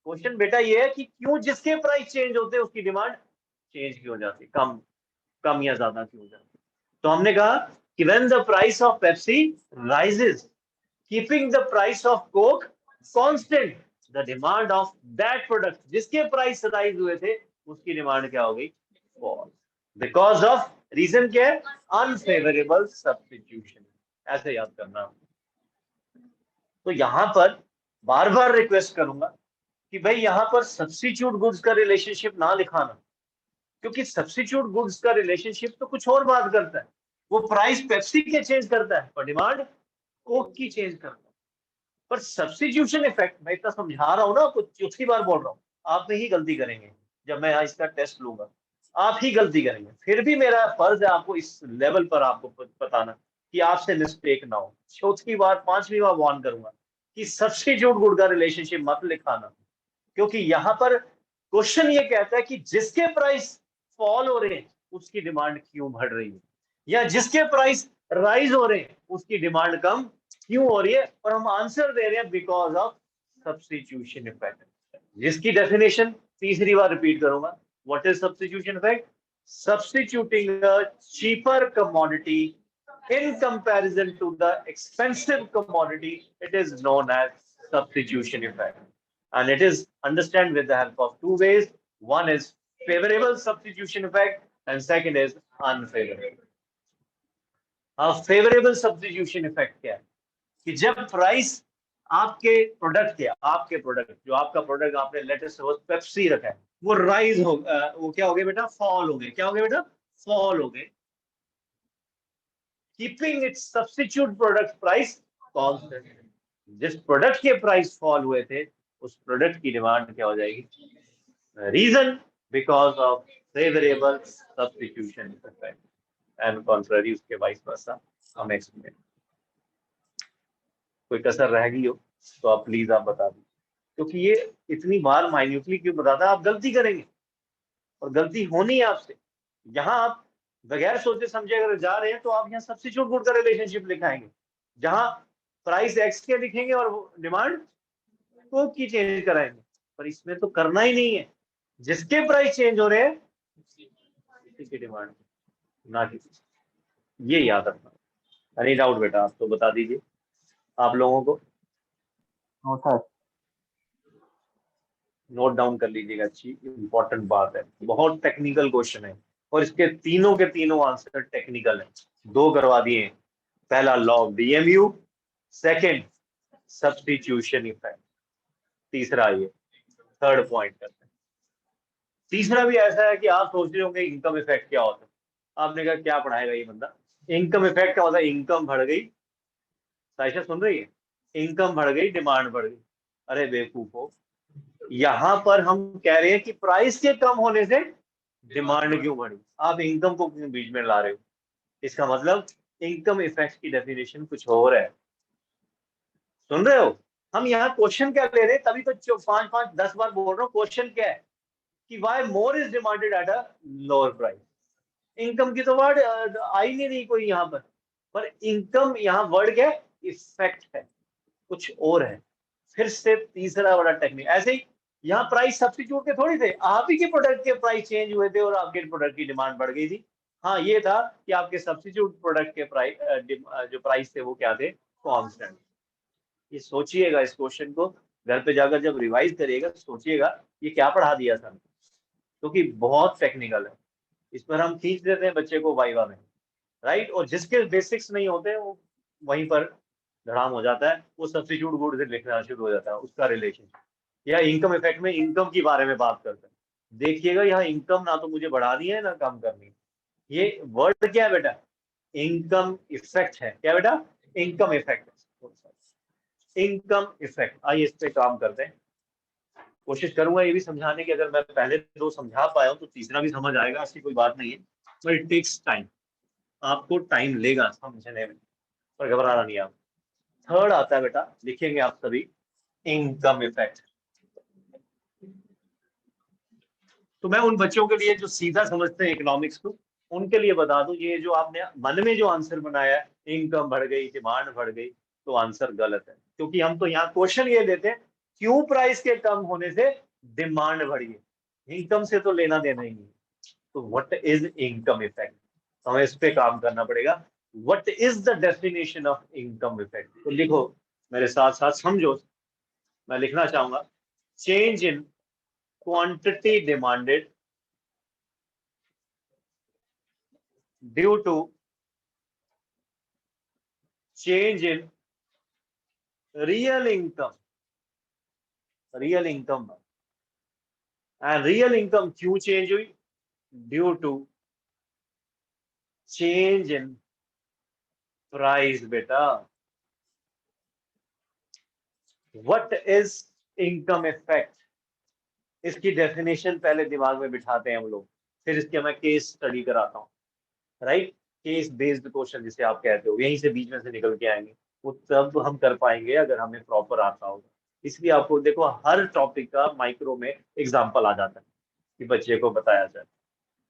क्वेश्चन बेटा ये है कि क्यों जिसके प्राइस चेंज होते हैं उसकी डिमांड चेंज क्यों हो जाती है, कम कम या ज्यादा क्यों हो जाती है। तो हमने कहा कि when the price of Pepsi rises, keeping the price of Coke constant, the demand of that product जिसके प्राइस राइज हुए थे उसकी डिमांड क्या हो गई, फॉल, बिकॉज ऑफ, रीजन क्या है, अनफेवरेबल सब्स्टिट्यूशन। ऐसे याद करना। तो यहां पर बार बार रिक्वेस्ट करूंगा कि भाई यहां पर सब्स्टिट्यूट गुड्स का रिलेशनशिप ना लिखाना, क्योंकि सब्स्टिट्यूट गुड्स का रिलेशनशिप तो कुछ और बात करता है, वो प्राइस पेप्सी के चेंज करता है और डिमांड कोक की चेंज करता है। पर सब्स्टिट्यूशन इफेक्ट, मैं इतना समझा रहा हूं ना आपको, चौथी बार बोल रहा हूं, आप ही गलती करेंगे जब मैं इसका टेस्ट लूंगा, आप ही गलती करेंगे, फिर भी मेरा फर्ज है आपको इस लेवल पर आपको बताना कि आपसे मिस्टेक ना हो। चौथी बार, पांचवी बार वार्न करूंगा कि सब्स्टिट्यूट गुड का रिलेशनशिप मत लिखाना, क्योंकि यहां पर क्वेश्चन ये कहता है कि जिसके प्राइस फॉल हो रहे हैं उसकी डिमांड क्यों बढ़ रही है, या जिसके प्राइस राइज हो रहे हैं उसकी डिमांड कम क्यों हो रही है, और हम आंसर दे रहे हैं बिकॉज ऑफ सब्स्टिट्यूशन इफेक्ट, जिसकी डेफिनेशन तीसरी बार रिपीट करूंगा। What is substitution effect? Substituting a cheaper commodity in comparison to the expensive commodity, it is known as substitution effect. And it is understand with the help of two ways. One is favorable substitution effect and second is unfavorable. Favourable substitution effect क्या है कि जब price आपके product के, आपके product जो आपका product आपने लेटेस्ट पेप्सी रखा है वो राइज हो, वो क्या हो गया बेटा, फॉल हो गए, क्या हो गया बेटा, फॉल हो गए, keeping its substitute product price constant, जिस प्रोडक्ट के प्राइस फॉल हुए थे उस प्रोडक्ट की डिमांड क्या हो जाएगी, reason because of favourable substitution effect, and contrary उसके वाइस वर्सा। हम एक्सप्लेन, कोई कसर रह गई हो तो आप प्लीज आप बता दीजिए, क्योंकि ये इतनी बार माइन्यूटली क्यों बताता है, आप गलती करेंगे और गलती होनी है आपसे। यहाँ आप बगैर सोचे समझे अगर जा रहे हैं तो आप यहाँ सब्स्टिट्यूट गुड का रिलेशनशिप लिखाएंगे, जहां प्राइस एक्स के लिखेंगे और डिमांड को की चेंज कराएंगे, पर इसमें तो करना ही नहीं है, जिसके प्राइस चेंज हो रहे हैं उसी की डिमांड ना की, ये याद रखना। एनी डाउट बेटा आप तो बता दीजिए आप लोगों को, नोट डाउन कर लीजिएगा, अच्छी इंपॉर्टेंट बात है, बहुत टेक्निकल क्वेश्चन है और इसके तीनों के तीनों आंसर टेक्निकल है। दो करवा दिए, पहला law of DMU, second substitution effect, तीसरा ये, थर्ड पॉइंट करते हैं। तीसरा भी ऐसा है कि आप सोच रहे होंगे इनकम इफेक्ट क्या होता है, आपने कहा क्या पढ़ाएगा ये बंदा, इनकम इफेक्ट क्या होता है, इनकम बढ़ गई, साइशा सुन रही है, इनकम बढ़ गई डिमांड बढ़ गई, अरे बेवकूफो, यहां पर हम कह रहे हैं कि प्राइस के कम होने से डिमांड क्यों बढ़ी, आप इनकम को क्यों बीच में ला रहे हो, इसका मतलब इनकम इफेक्ट की डेफिनेशन कुछ और है, सुन रहे हो। हम यहाँ क्वेश्चन क्या ले रहे हैं, तभी तो 5-5-10 बार बोल रहा हूँ, क्वेश्चन क्या है कि why more is demanded at a lower price. Income की तो वर्ड आई नहीं रही कोई यहाँ पर इनकम यहाँ वर्ड क्या है, इफेक्ट है, कुछ और है। फिर से तीसरा बड़ा टेक्निक, ऐसे ही यहाँ प्राइस सब्स्टिट्यूट के थोड़ी थे, आप ही के प्रोडक्ट के प्राइस चेंज हुए थे और आपके प्रोडक्ट की डिमांड बढ़ गई थी। हाँ, ये था कि आपके सब्स्टिट्यूट प्रोडक्ट के प्राइस जो प्राइस थे वो क्या थे, कांस्टेंट। ये सोचिएगा, इस क्वेश्चन को घर पे जाकर जब रिवाइज करिएगा सोचिएगा ये क्या पढ़ा दिया था, क्योंकि बहुत टेक्निकल है। इस पर हम खींच देते हैं बच्चे को वाइवा में, राइट, और जिसके बेसिक्स नहीं होते वो वहीं पर धड़ाम हो जाता है, वो सब्स्टिट्यूट गुड से लिखना शुरू हो जाता है उसका रिलेशन। या इनकम इफेक्ट में इनकम के बारे में बात करते हैं, देखिएगा यहाँ इनकम ना तो मुझे बढ़ानी है ना कम करनी है। ये वर्ड क्या है बेटा, इनकम इफेक्ट है। क्या बेटा, इनकम इफेक्ट, इनकम इफेक्ट। आइए इस पे काम करते हैं। कोशिश करूंगा ये भी समझाने की, अगर मैं पहले दो समझा पाया हूं तो तीसरा भी समझ आएगा, ऐसी कोई बात नहीं है, बट इट टेक्स टाइम। आपको टाइम लेगा समझने में, पर घबराना नहीं आप। थर्ड आता है बेटा, लिखेंगे आप सभी, इनकम इफेक्ट। तो मैं उन बच्चों के लिए जो सीधा समझते हैं इकोनॉमिक्स को, उनके लिए बता दूं, ये जो आपने मन में जो आंसर बनाया है, इनकम बढ़ गई, डिमांड बढ़ गई, तो आंसर गलत है। क्योंकि हम तो यहाँ क्वेश्चन ये देते हैं, क्यों प्राइस के कम होने से डिमांड बढ़ी है, इनकम से तो लेना देना ही नहीं। तो व्हाट इज इनकम इफेक्ट, हमें इस पे काम करना पड़ेगा। What is the definition of income effect, तो लिखो मेरे साथ साथ समझो। मैं लिखना चाहूंगा, change in quantity demanded due to change in real income, real income, and real income क्यों change हुई, due to change in price। बेटा, what is income effect, इसकी डेफिनेशन पहले दिमाग में बिठाते हैं हम लोग, फिर इसके मैं केस स्टडी कराता हूँ, राइट। केस बेस्ड क्वेश्चन जिसे आप कहते हो, यहीं से बीच में से निकल के आएंगे, वो तब हम कर पाएंगे अगर हमें प्रॉपर आता होगा। इसलिए आपको देखो हर टॉपिक का माइक्रो में एग्जाम्पल आ जाता है कि बच्चे को बताया जाए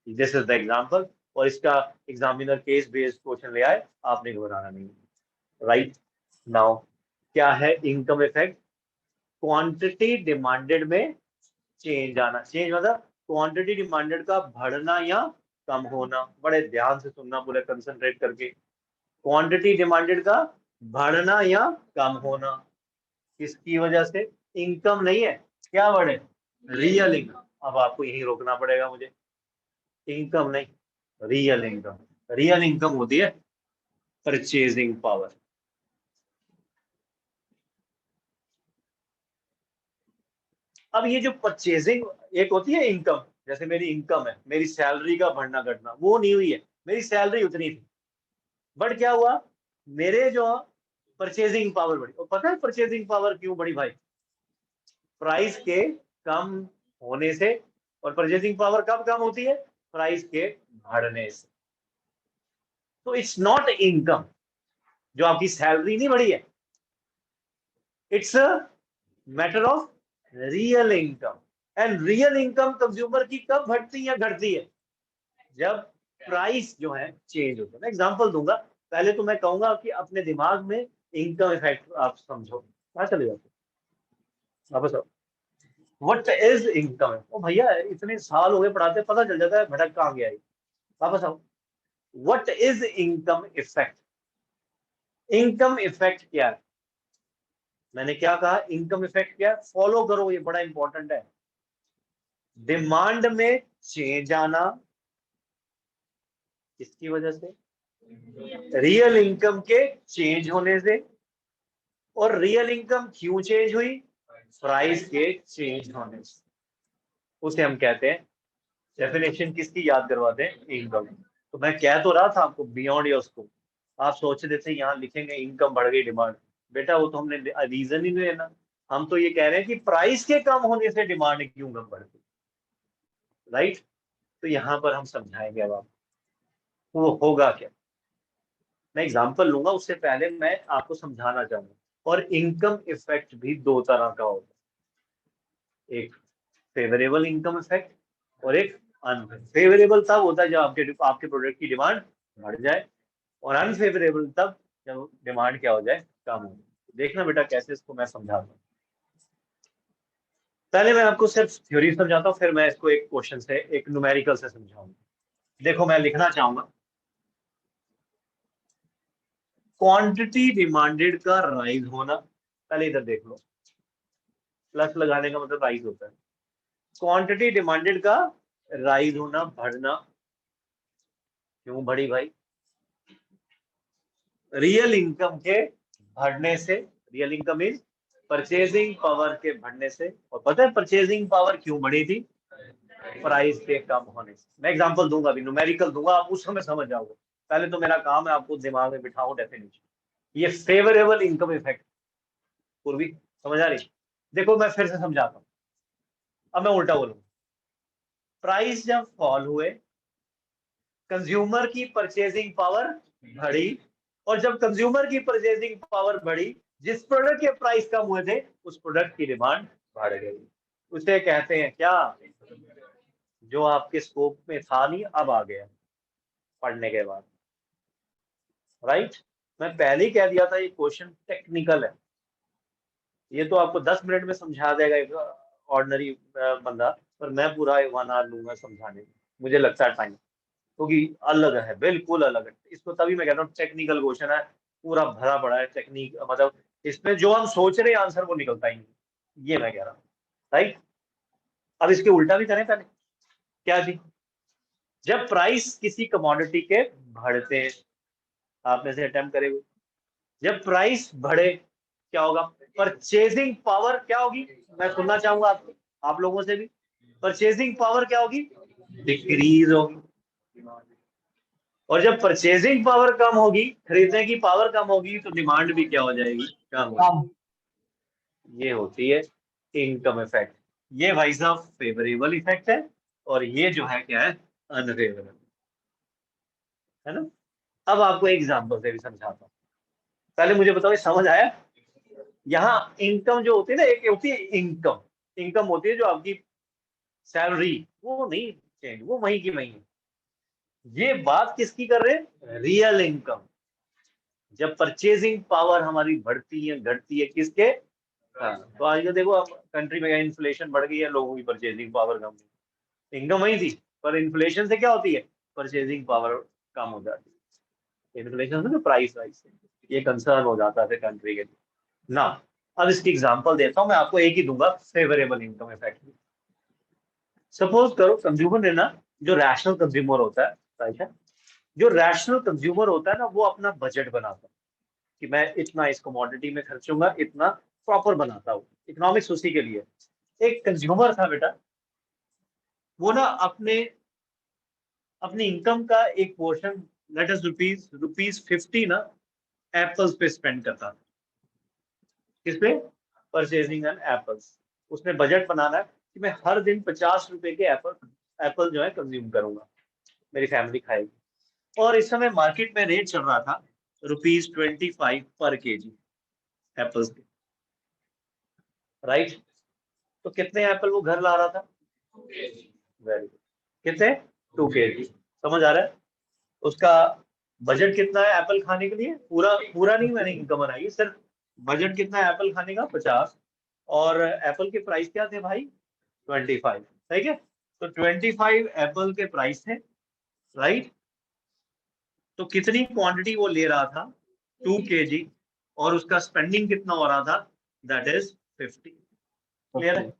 दिस इज द एग्जाम्पल, और इसका एग्जामिनर केस बेस्ड क्वेश्चन ले आए, आपने घबराना नहीं, राइट। नाउ क्या है इनकम इफेक्ट, क्वांटिटी डिमांडेड में चेंज आना। चेंज मतलब क्वांटिटी डिमांडेड का बढ़ना या कम होना। बड़े ध्यान से सुनना, पूरे कंसंट्रेट करके। क्वांटिटी डिमांडेड का बढ़ना या कम होना, किसकी वजह से, इनकम नहीं है, क्या बढ़े, रियल इनकम। अब आपको यही रोकना पड़ेगा मुझे, इनकम नहीं, रियल इनकम। रियल इनकम होती है परचेजिंग पावर। अब ये जो परचेजिंग एक होती है इनकम, जैसे मेरी इनकम है, मेरी सैलरी का बढ़ना घटना वो नहीं हुई है, मेरी सैलरी उतनी थी, बट क्या हुआ, मेरे जो परचेजिंग पावर बढ़ी। और पता है परचेजिंग पावर क्यों बढ़ी भाई, प्राइस के कम होने से। और परचेजिंग पावर कब कम होती है, प्राइस के बढ़ने से। तो इट्स नॉट इनकम, जो आपकी सैलरी नहीं बढ़ी है, it's a matter of real income. And real income consumer की कब बढ़ती है घटती है, जब प्राइस जो है चेंज होता है। मैं एग्जांपल दूंगा, पहले तो मैं कहूंगा कि अपने दिमाग में इनकम इफेक्ट आप समझो। कहाँ चले जाते वापस आओ, व्हाट इज इनकम। ओ भैया इतने साल हो गए पढ़ाते, पता चल जाता है भटक कहाँ गया ये। वापस आओ, what is income effect. Income effect क्या है, मैंने क्या कहा, इनकम इफेक्ट क्या है, फॉलो करो, ये बड़ा इंपॉर्टेंट है। डिमांड में चेंज आना, किसकी वजह से, रियल इनकम के चेंज होने से। और रियल इनकम क्यों चेंज हुई, प्राइस के चेंज होने से, उसे हम कहते हैं। डेफिनेशन किसकी याद करवाते हैं, इनकम। तो मैं कह तो रहा था आपको बियॉन्ड या उसको, आप सोच रहे थे यहाँ लिखेंगे इनकम बढ़ गई डिमांड, बेटा वो तो हमने रीजन ही नहीं लेना। हम तो ये कह रहे हैं कि प्राइस के कम होने से डिमांड क्यों कम बढ़ती, राइट। तो यहाँ पर हम समझाएंगे अब आप वो होगा क्या। मैं एग्जांपल लूंगा, उससे पहले मैं आपको समझाना चाहूंगा। और इनकम इफेक्ट भी दो तरह का होता है, एक फेवरेबल इनकम इफेक्ट और एक अनफेवरेबल। तब होता है जब आपके आपके प्रोडक्ट की डिमांड बढ़ जाए, और अनफेवरेबल तब जब डिमांड क्या हो जाए, कम हो जाए। देखना बेटा कैसे इसको मैं समझाता हूँ। पहले मैं आपको सिर्फ थ्योरी समझाता हूँ, फिर मैं इसको एक क्वेश्चन से, एक न्यूमेरिकल से समझाऊंगा। देखो मैं लिखना चाहूंगा, क्वांटिटी डिमांडेड का राइज होना, पहले इधर देख लो, प्लस लगाने का मतलब राइज होता है। क्वांटिटी डिमांडेड का राइज होना, बढ़ना। क्यों बढ़ी भाई? रियल इनकम के बढ़ने से, real income is purchasing power के बढ़ने से। और पता है परचेजिंग पावर क्यों बढ़ी थी? प्राइस के कम होने से। मैं एग्जांपल दूंगा, अभी न्यूमेरिकल दूंगा, आप उस समय समझ जाओगे। पहले तो मेरा काम है आपको दिमाग में बिठाऊं डेफिनेशन। ये फेवरेबल इनकम इफेक्ट, पूर्वी समझ आ रही? देखो मैं फिर से समझाता हूँ, अब मैं उल्टा बोलूंगा। प्राइस जब फॉल हुए, कंज्यूमर की परचेजिंग पावर बढ़ी, और जब कंज्यूमर की परचेजिंग पावर बढ़ी, जिस प्रोडक्ट के प्राइस कम हुए थे उस प्रोडक्ट की डिमांड बढ़ गई। उसे कहते हैं क्या? जो आपके स्कोप में था नहीं, अब आ गया पढ़ने के बाद। राइट? मैं पहले ही कह दिया था ये क्वेश्चन टेक्निकल है। ये तो आपको 10 मिनट में समझा देगा एक ऑर्डिनरी बंदा, पर मैं पूरा 1 आवर लूंगा समझाने में। मुझे लगता है टाइम, क्योंकि अलग है, बिल्कुल अलग है। इसको तभी मैं कहता हूँ टेक्निकल क्वेश्चन है, पूरा भरा पड़ा है टेक्निक, मतलब इसमें जो हम सोच रहे हैं आंसर वो निकलता ही नहीं, ये मैं कह रहा हूँ। राइट? अब इसके उल्टा भी करें पहले। क्या जी? जब प्राइस किसी कमोडिटी के बढ़ते हैं, आप में से अटेम्प्ट करेंगे, जब प्राइस बढ़े क्या होगा? परचेजिंग पावर क्या होगी? मैं सुनना चाहूंगा आप लोगों से भी। परचेजिंग पावर क्या होगी? डिक्रीज होगी। और जब परचेजिंग पावर कम होगी, खरीदने की पावर कम होगी, तो डिमांड भी क्या हो जाएगी? कम हो जाएगी। ये होती है इनकम इफेक्ट। ये भाई साहब फेवरेबल इफेक्ट है, और ये जो है क्या है? अनफेवरेबल, है ना? अब आपको एग्जांपल से भी समझाता हूँ। पहले मुझे बताओ ये समझ आया? यहाँ इनकम जो होती है ना, एक होती है इनकम, इनकम होती है जो आपकी सैलरी, वो नहीं चेंज, वो वही की वही है। ये बात किसकी कर रहे हैं? Real income. जब परचेजिंग पावर हमारी बढ़ती है घटती है, किसके? हाँ, तो आज देखो अब कंट्री में इन्फ्लेशन बढ़ गई है, लोगों की परचेजिंग पावर कम है। इनकम वही थी, पर इन्फ्लेशन से क्या होती है? परचेजिंग पावर कम हो जाती है। इन्फ्लेशन से तो प्राइस राइज, ये कंसर्न हो जाता है कंट्री के लिए ना। अब इसकी एग्जांपल देता हूं मैं आपको, एक ही दूंगा, फेवरेबल इनकम इफेक्ट। सपोज करो कंज्यूमर ने ना, जो रैशनल कंज्यूमर होता है, राइट है, जो रैशनल कंज्यूमर होता है ना, वो अपना बजट बनाता है कि मैं इतना इस कमोडिटी में खर्चूंगा, इतना प्रॉपर बनाता हूँ। इकोनॉमिक्स उसी के लिए। एक कंज्यूमर था बेटा, वो ना अपने अपनी इनकम का एक पोर्शन, लेट अस रुपीज 50 ना एप्पल्स पे स्पेंड करता था। किस पे? Purchasing an apples. उसने बजट बनाना है कि मैं हर दिन 50 रुपए के एप्पल जो है कंज्यूम करूंगा, मेरी फैमिली खाएगी। और इस समय मार्केट में रेट चल रहा था ₹25 पर केजी एप्पल्स के। राइट? तो कितने एप्पल वो घर ला रहा था? Very good. कितने? 2 केजी। समझ आ रहा है? उसका बजट कितना है एप्पल खाने के लिए? पूरा पूरा नहीं, मैंने इनकम बनाई, सिर्फ बजट कितना है एप्पल खाने का? 50। और एप्पल के प्राइस क्या थे भाई? 25। ठीक है, तो 25 एप्पल के प्राइस थे। राइट? तो कितनी क्वांटिटी वो ले रहा था? 2 केजी। और उसका स्पेंडिंग कितना हो रहा था? That is 50। क्लियर है?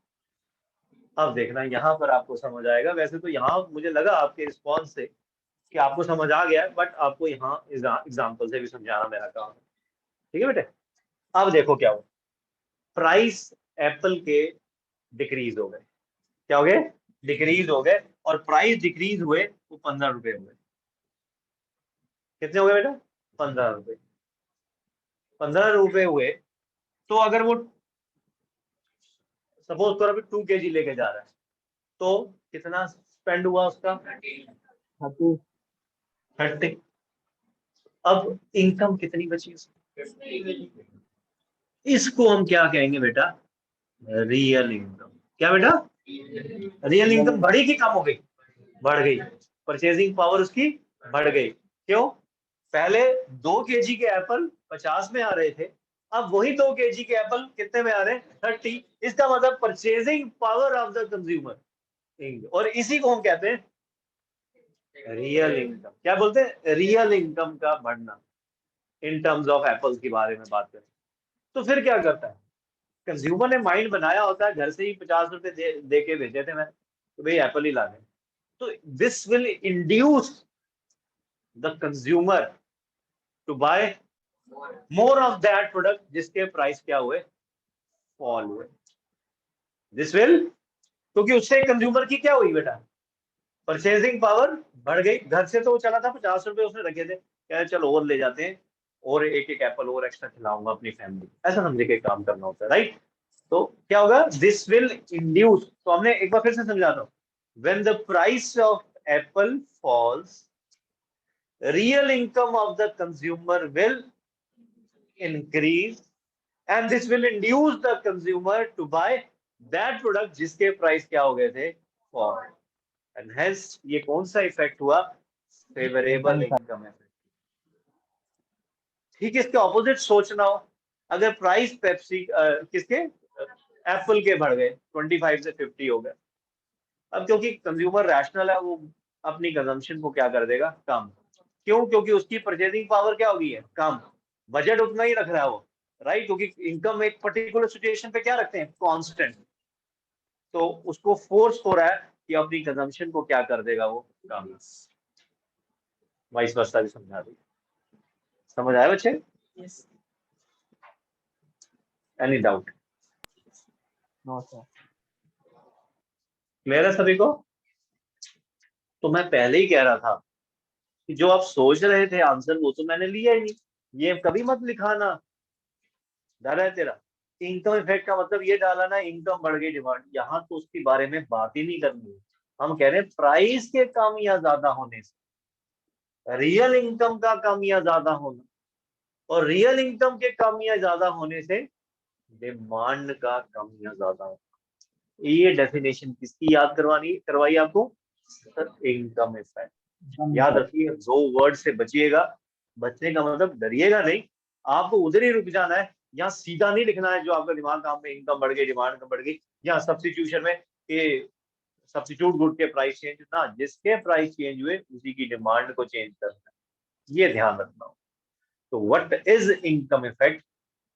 अब देखना यहाँ पर आपको समझ आएगा। वैसे तो यहाँ मुझे लगा आपके रिस्पॉन्स से कि आपको समझ आ गया है, बट आपको यहाँ एग्जाम्पल से भी समझाना मेरा काम है। ठीक है बेटे? अब देखो क्या हुआ, प्राइस एप्पल के डिक्रीज हो गए। क्या हो गए? डिक्रीज हो गए। और प्राइस डिक्रीज हुए, वो 15 रुपए हो गए। कितने हो गए बेटा? 15 रुपए। 15 रुपए हुए, तो अगर वो सपोज करो अभी 2 केजी लेके जा रहा है, तो कितना स्पेंड हुआ उसका? 30। अब इनकम कितनी बची उसकी? इसको हम क्या कहेंगे बेटा? Real income. क्या बेटा? रियल इनकम बढ़ी कि कम हो गई? बढ़ गई। परचेजिंग पावर उसकी बढ़ गई। क्यों? पहले 2 केजी के एप्पल 50 में आ रहे थे, अब वही 2 kg के एप्पल कितने में आ रहे हैं? 30। इसका मतलब purchasing power of the consumer, और इसी को हम कहते हैं रियल इनकम। क्या बोलते हैं? रियल इनकम का बढ़ना इन टर्म्स ऑफ एप्पल के बारे में बात करें तो फिर क्या करता है कंज्यूमर ने? माइंड बनाया होता है, घर से ही 50 रुपए दे के भेजे थे मैंने, तो भाई एप्पल ही ला दें। तो this will induce the consumer to buy more of that product जिसके प्राइस क्या हुए? फॉल हुए। दिस विल, क्योंकि उससे कंज्यूमर की क्या हुई बेटा? परचेजिंग पावर बढ़ गई। घर से तो वो चला था, 50 रुपए उसने रखे थे, कह रहे चलो और ले जाते हैं, और एक एक एप्पल और एक्स्ट्रा खिलाऊंगा अपनी फैमिली, ऐसा समझे के काम करना होता है, राइट? तो क्या होगा? दिस विल इंड्यूस, तो हमने एक बार फिर से समझाता हूँ, when the price of apple falls, real income of the consumer will increase, and this will induce the consumer to buy that product जिसके प्राइस क्या हो गए थे? fall, and hence ये कौन सा इफेक्ट हुआ? Favourable income effect. ठीक है, इसके ऑपोजिट सोचना हो, अगर प्राइस पेप्सी किसके? एप्पल के बढ़ गए, 25 से 50 हो गए। अब क्योंकि कंज्यूमर रैशनल है, वो अपनी कंजम्पशन को क्या कर देगा? कम। क्यों? क्योंकि उसकी परचेजिंग पावर क्या होगी? है कम। बजट उतना ही रख रहा है वो, राइट? क्योंकि इनकम एक पर्टिकुलर सिचुएशन पे क्या रखते हैं? कांस्टेंट। तो उसको फोर्स हो रहा है कि अपनी कंजम्पशन को क्या कर देगा? वो कम। वाइस वर्सा भी समझा दी। समझ आया बच्चे? Any doubt? No sir. Clear है सभी को? तो मैं पहले ही कह रहा था कि जो आप सोच रहे थे आंसर, वो तो मैंने लिया ही नहीं। ये कभी मत लिखाना, डर है तेरा। इनकम इफेक्ट का मतलब ये डाला ना, इनकम बढ़ गई, डिमांड, यहाँ तो उसके बारे में बात ही नहीं करनी है। हम कह रहे हैं प्राइस के कम या ज्यादा होने से, रियल इनकम का कम या ज्यादा होना, और रियल इनकम के कम या ज्यादा होने से डिमांड का कम या ज्यादा होना। ये डेफिनेशन किसकी याद करवाई आपको? Sir, income effect. याद रखिए, 2 वर्ड से बचिएगा। बचने का मतलब डरिएगा नहीं, आपको उधर ही रुक जाना है। यहाँ सीधा नहीं लिखना है जो आपका दिमाग काम में, इनकम बढ़ गई, डिमांड कम बढ़ गई, यहाँ सब्स्टिट्यूशन में कि सब्स्टिट्यूट गुड के प्राइस चेंज ना, जिसके प्राइस चेंज हुए उसी की डिमांड को चेंज करना है, ये ध्यान रखना हो। तो what is income effect?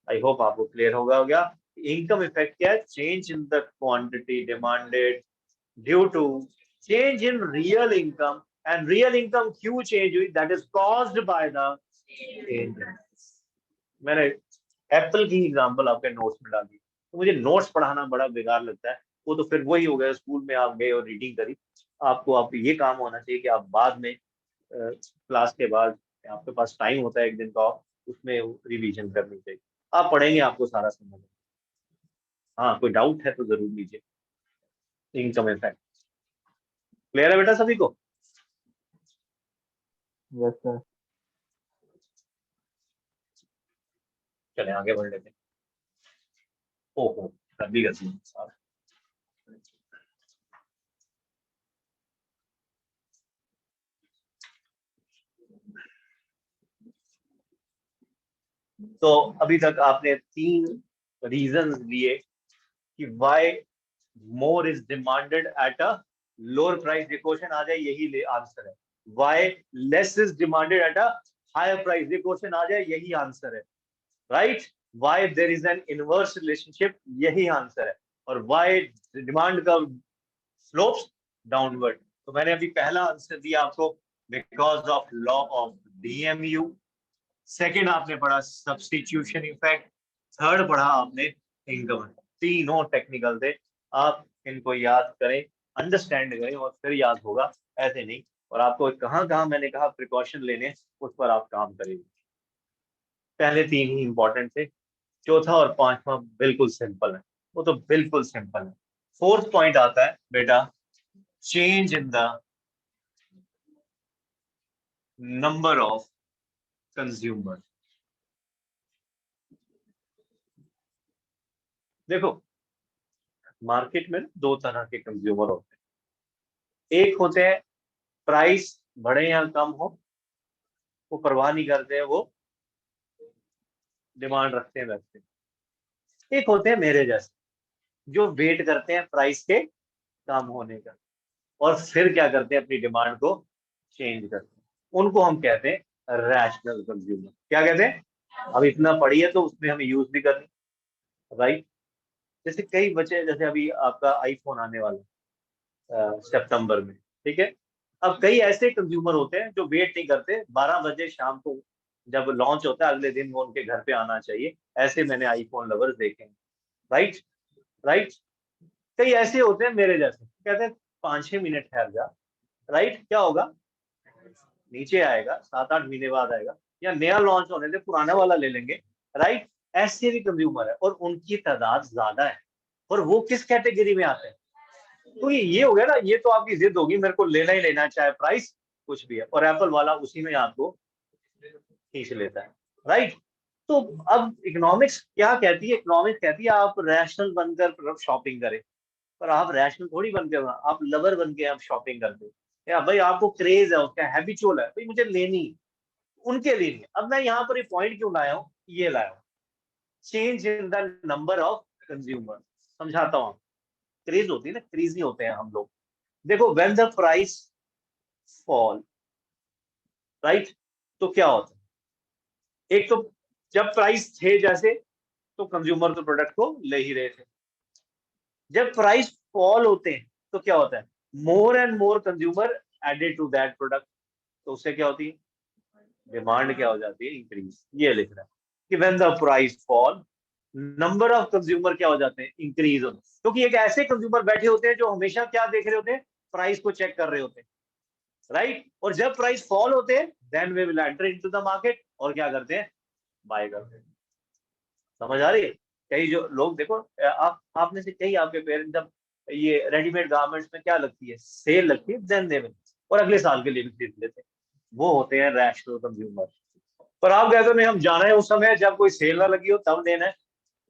I hope आपको क्लियर हो गया। इनकम इफेक्ट क्या है? Change in the quantity demanded due to change in real income, and real income क्यों चेंज हुई? That is caused by the change. मैंने एप्पल की example आपके नोट्स में डाली, तो मुझे नोट्स पढ़ाना बड़ा बेकार लगता है। वो तो फिर वही हो गया, स्कूल में आप गए और रीडिंग करी। आपको आप ये काम होना चाहिए कि आप बाद में क्लास के बाद, आपके पास टाइम होता है एक दिन का ऑफ, उसमें रिवीजन करनी चाहिए। आप पढ़ेंगे, आपको सारा समझ। हाँ, कोई डाउट है तो जरूर लीजिए। इनकम इफेक्ट क्लियर है बेटा सभी को? Yes sir. चले आगे बढ़ लेते हैं। ओहो, गंदी गंदी साहब। तो अभी तक आपने 3 रीजन दिए कि why more is demanded at a lower price. ये क्वेश्चन आ जाए यही आंसर है। Why less is demanded at a higher price. ये क्वेश्चन आ जाए यही आंसर है, right? Why there is an inverse relationship, यही आंसर है। और व्हाई डिमांड का स्लोप्स डाउनवर्ड। तो मैंने अभी पहला आंसर दिया आपको, because of law of DMU. Second आपने पढ़ा सब्स्टिट्यूशन इफेक्ट। थर्ड पढ़ा आपने इनकम। तीनों टेक्निकल थे। आप इनको याद करें, अंडरस्टैंड करें, और फिर याद होगा, ऐसे नहीं। और आपको कहाँ कहाँ मैंने कहा प्रिकॉशन लेने, उस पर आप काम करेंगे। पहले 3 ही इंपॉर्टेंट थे, चौथा और पांचवा बिल्कुल सिंपल है, वो तो बिल्कुल सिंपल है। फोर्थ पॉइंट आता है बेटा, change in the number of consumer. देखो, मार्केट में 2 तरह के कंज्यूमर होते हैं। एक होते हैं प्राइस बढ़े या कम हो, वो परवाह नहीं करते हैं, वो डिमांड रखते हैं वैसे। एक होते हैं मेरे जैसे जो वेट करते हैं प्राइस के कम होने का और फिर क्या करते हैं, अपनी डिमांड को चेंज करते हैं। उनको हम कहते हैं रैशनल कंज्यूमर। क्या कहते हैं? अब इतना पड़ी है तो उसमें हमें यूज भी करनी, राइट। जैसे कई बच्चे, जैसे अभी आपका आईफोन आने वाला सितंबर में, ठीक है। अब कई ऐसे कंज्यूमर होते हैं जो वेट नहीं करते, 12 बजे शाम को जब लॉन्च होता है अगले दिन वो उनके घर पे आना चाहिए। ऐसे मैंने आईफोन लवर्स देखे हैं, राइट। राइट। कई ऐसे होते हैं मेरे जैसे, कहते हैं 5-6 मिनट ठहर जा, राइट, क्या होगा, नीचे आएगा, 7-8 महीने बाद आएगा, या नया लॉन्च होने से पुराना वाला ले लेंगे, राइट। ऐसे भी कंज्यूमर है और उनकी तादाद ज्यादा है। और वो किस कैटेगरी में आते हैं? तो ये हो गया ना, ये तो आपकी जिद होगी, मेरे को लेना ही लेना है, चाहे प्राइस कुछ भी है, और एप्पल वाला उसी में आपको खींच लेता है, राइट। तो अब इकोनॉमिक्स क्या कहती है? इकोनॉमिक्स कहती है आप रैशनल बनकर शॉपिंग करें। पर आप रैशनल थोड़ी बन के, आप लवर बन के आप शॉपिंग करते हो, या भाई आपको क्रेज है उसका, हैबिचुअल है, भाई मुझे लेनी है, उनके लिए नहीं। अब मैं यहाँ पर एक पॉइंट क्यों लाया हूँ, ये लाया हूँ, change in the number of consumer. समझाता हूँ। क्रेज होती है ना, क्रेजी होते हैं हम लोग। देखो, when the price fall, right, तो क्या होता है? एक तो जब प्राइस थे जैसे, तो कंज्यूमर तो प्रोडक्ट को ले ही रहे थे। जब प्राइस फॉल होते हैं तो क्या होता है? More and more consumer added to that product. तो उससे क्या होती है? डिमांड क्या हो जाती है? इंक्रीज। ये लिख रहा है कि when the price fall, number of consumer क्या हो जाते हैं? इंक्रीज होते हैं। क्योंकि एक ऐसे कंज्यूमर बैठे होते हैं जो हमेशा क्या देख रहे होते हैं? प्राइस को चेक कर रहे होते हैं, राइट। और जब प्राइस फॉल होते हैं, then we will enter into the market, और क्या करते हैं? बाय करते हैं। समझ आ रही है? कई जो लोग देखो, आप में से कई आपके पेरेंट्स जब ये रेडीमेड गारमेंट्स में क्या लगती है, सेल लगती है, देन दे विल, और अगले साल के लिए भी खरीद लेते हैं। वो होते हैं रैशनल कंज्यूमर। पर आप कहते हो नहीं, हम जाना है उस समय जब कोई सेल ना लगी हो तब लेना है।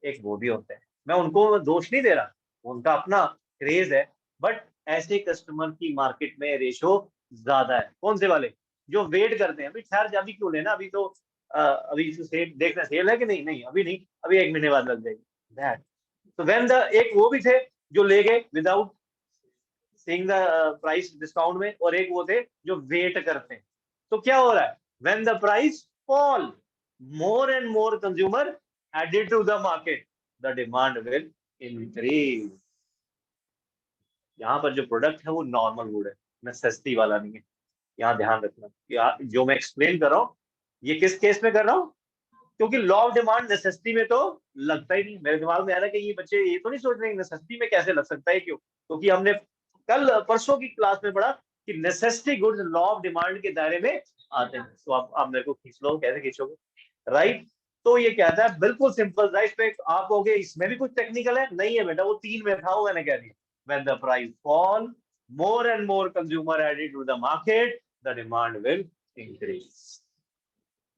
एक वो भी होते हैं, मैं उनको दोष नहीं दे रहा, उनका अपना क्रेज है। बट ऐसे कस्टमर की मार्केट में रेशो ज्यादा है। कौन से वाले? जो वेट करते हैं, अभी ठहर जा, अभी क्यों लेना, अभी तो अभी सेल देखना, सेल है कि नहीं, नहीं अभी नहीं, अभी 1 महीने बाद लग जाएगी, दैट। तो व्हेन द, एक वो भी थे जो ले गए without seeing the price discount में, और एक वो थे जो वेट करते हैं। तो क्या हो रहा है? When the price fall, more and more consumer added to the market, the demand will increase. यहाँ पर जो प्रोडक्ट है वो नॉर्मल वुड है, मैं सस्ती वाला नहीं है। यहाँ ध्यान रखना कि जो मैं एक्सप्लेन कर रहा हूँ, ये किस केस में कर रहा हूँ। क्योंकि लॉ ऑफ डिमांड नेसेसिटी में तो लगता ही नहीं। मेरे दिमाग में आ रहा है कि ये बच्चे ये तो नहीं सोच रहे नेसेसिटी में कैसे लग सकता है, क्यों? क्योंकि हमने कल परसों की क्लास में पढ़ा कि necessity goods law of demand के दायरे में आते हैं। तो आप मेरे को खींच लो, कैसे खींचोगे, राइट। तो ये कहता है बिल्कुल सिंपल, राइट पे। आप कहोगे इसमें भी कुछ टेक्निकल है, नहीं है बेटा, वो 3 में था, वो मैंने कह दिया। When the price fall, more and more consumer added to the market, the demand will increase.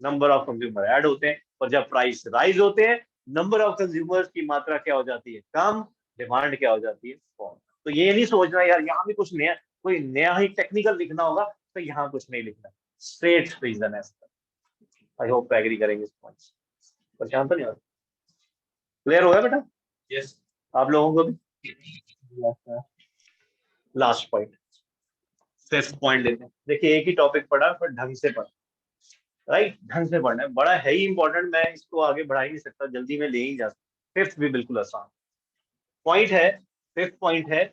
Number of consumer add होते हैं, और जब प्राइस राइज होते हैं, नंबर ऑफ कंज्यूमर्स की मात्रा क्या हो जाती है? कम। डिमांड क्या हो जाती है? कम। तो ये नहीं सोचना यार यहाँ भी कुछ नया, कोई नया ही टेक्निकल लिखना होगा, तो यहाँ कुछ नहीं लिखना, स्ट्रेट रीजन है। आई होप एग्री करेंगे इस पॉइंट। परेशान तो नहीं हो? क्लियर हो गया बेटा? यस। आप लोगों को भी? Yes sir. Last point, fifth point लेते हैं। देखिए एक ही टॉपिक पढ़ा पर ढंग से पढ़ा, राइट, ढंग से पढ़ना है, बड़ा है ही इंपॉर्टेंट। मैं इसको आगे बढ़ा ही नहीं सकता, जल्दी में ले ही जा सकता। फिफ्थ भी बिल्कुल आसान पॉइंट है। फिफ्थ पॉइंट है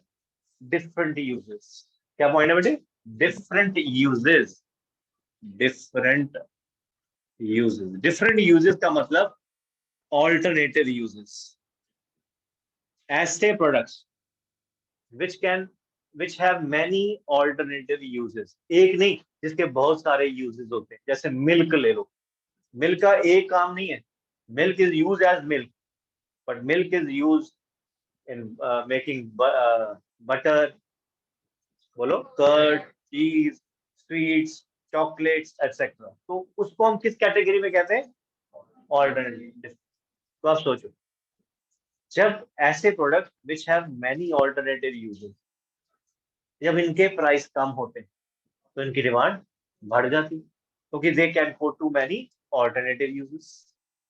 डिफरेंट यूजेस। क्या पॉइंट है बेटे? Different uses. Different uses, different uses का मतलब ऑल्टरनेटिव यूजेस। ऐसे products which can, which have many alternative uses. एक नहीं, जिसके बहुत सारे यूजेस होते हैं। जैसे मिल्क ले लो, मिल्क का एक काम नहीं है। Milk is use as milk, but milk is used in making butter, बोलो, curd, cheese, sweets, chocolates etcetera. तो उसको हम किस कैटेगरी में कहते हैं? ऑल्टरनेटिव। तो आप सोचो, जब ऐसे product which have many alternative uses, जब इनके प्राइस कम होते हैं तो इनकी डिमांड बढ़ जाती है, क्योंकि they can put to many alternative uses.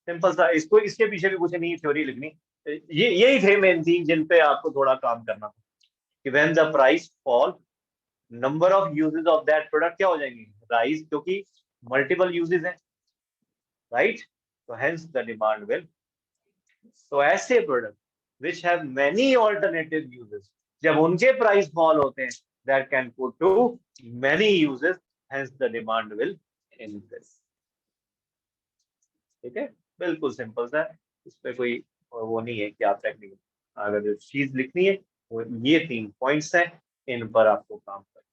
Simple सा, इसको इसके पीछे भी कुछ नहीं थ्योरी लिखनी, ये यही थे मेन थिंग जिन पे आपको थोड़ा काम करना था कि when the price fall number of uses of that product क्या हो जाएंगे, राइज, क्योंकि मल्टीपल यूजेस हैं, राइट, तो हेंस द डिमांड विल। तो ऐसे product which have many alternative uses, जब उनके प्राइस फॉल होते हैं, that can put to many uses, hence the demand will increase। ठीक है, बिल्कुल सिंपल सा है, इस पे कोई वो नहीं है कि आप टेक्निकल, अगर जो चीज लिखनी है वो ये 3 पॉइंट्स हैं, इन पर आपको काम करना।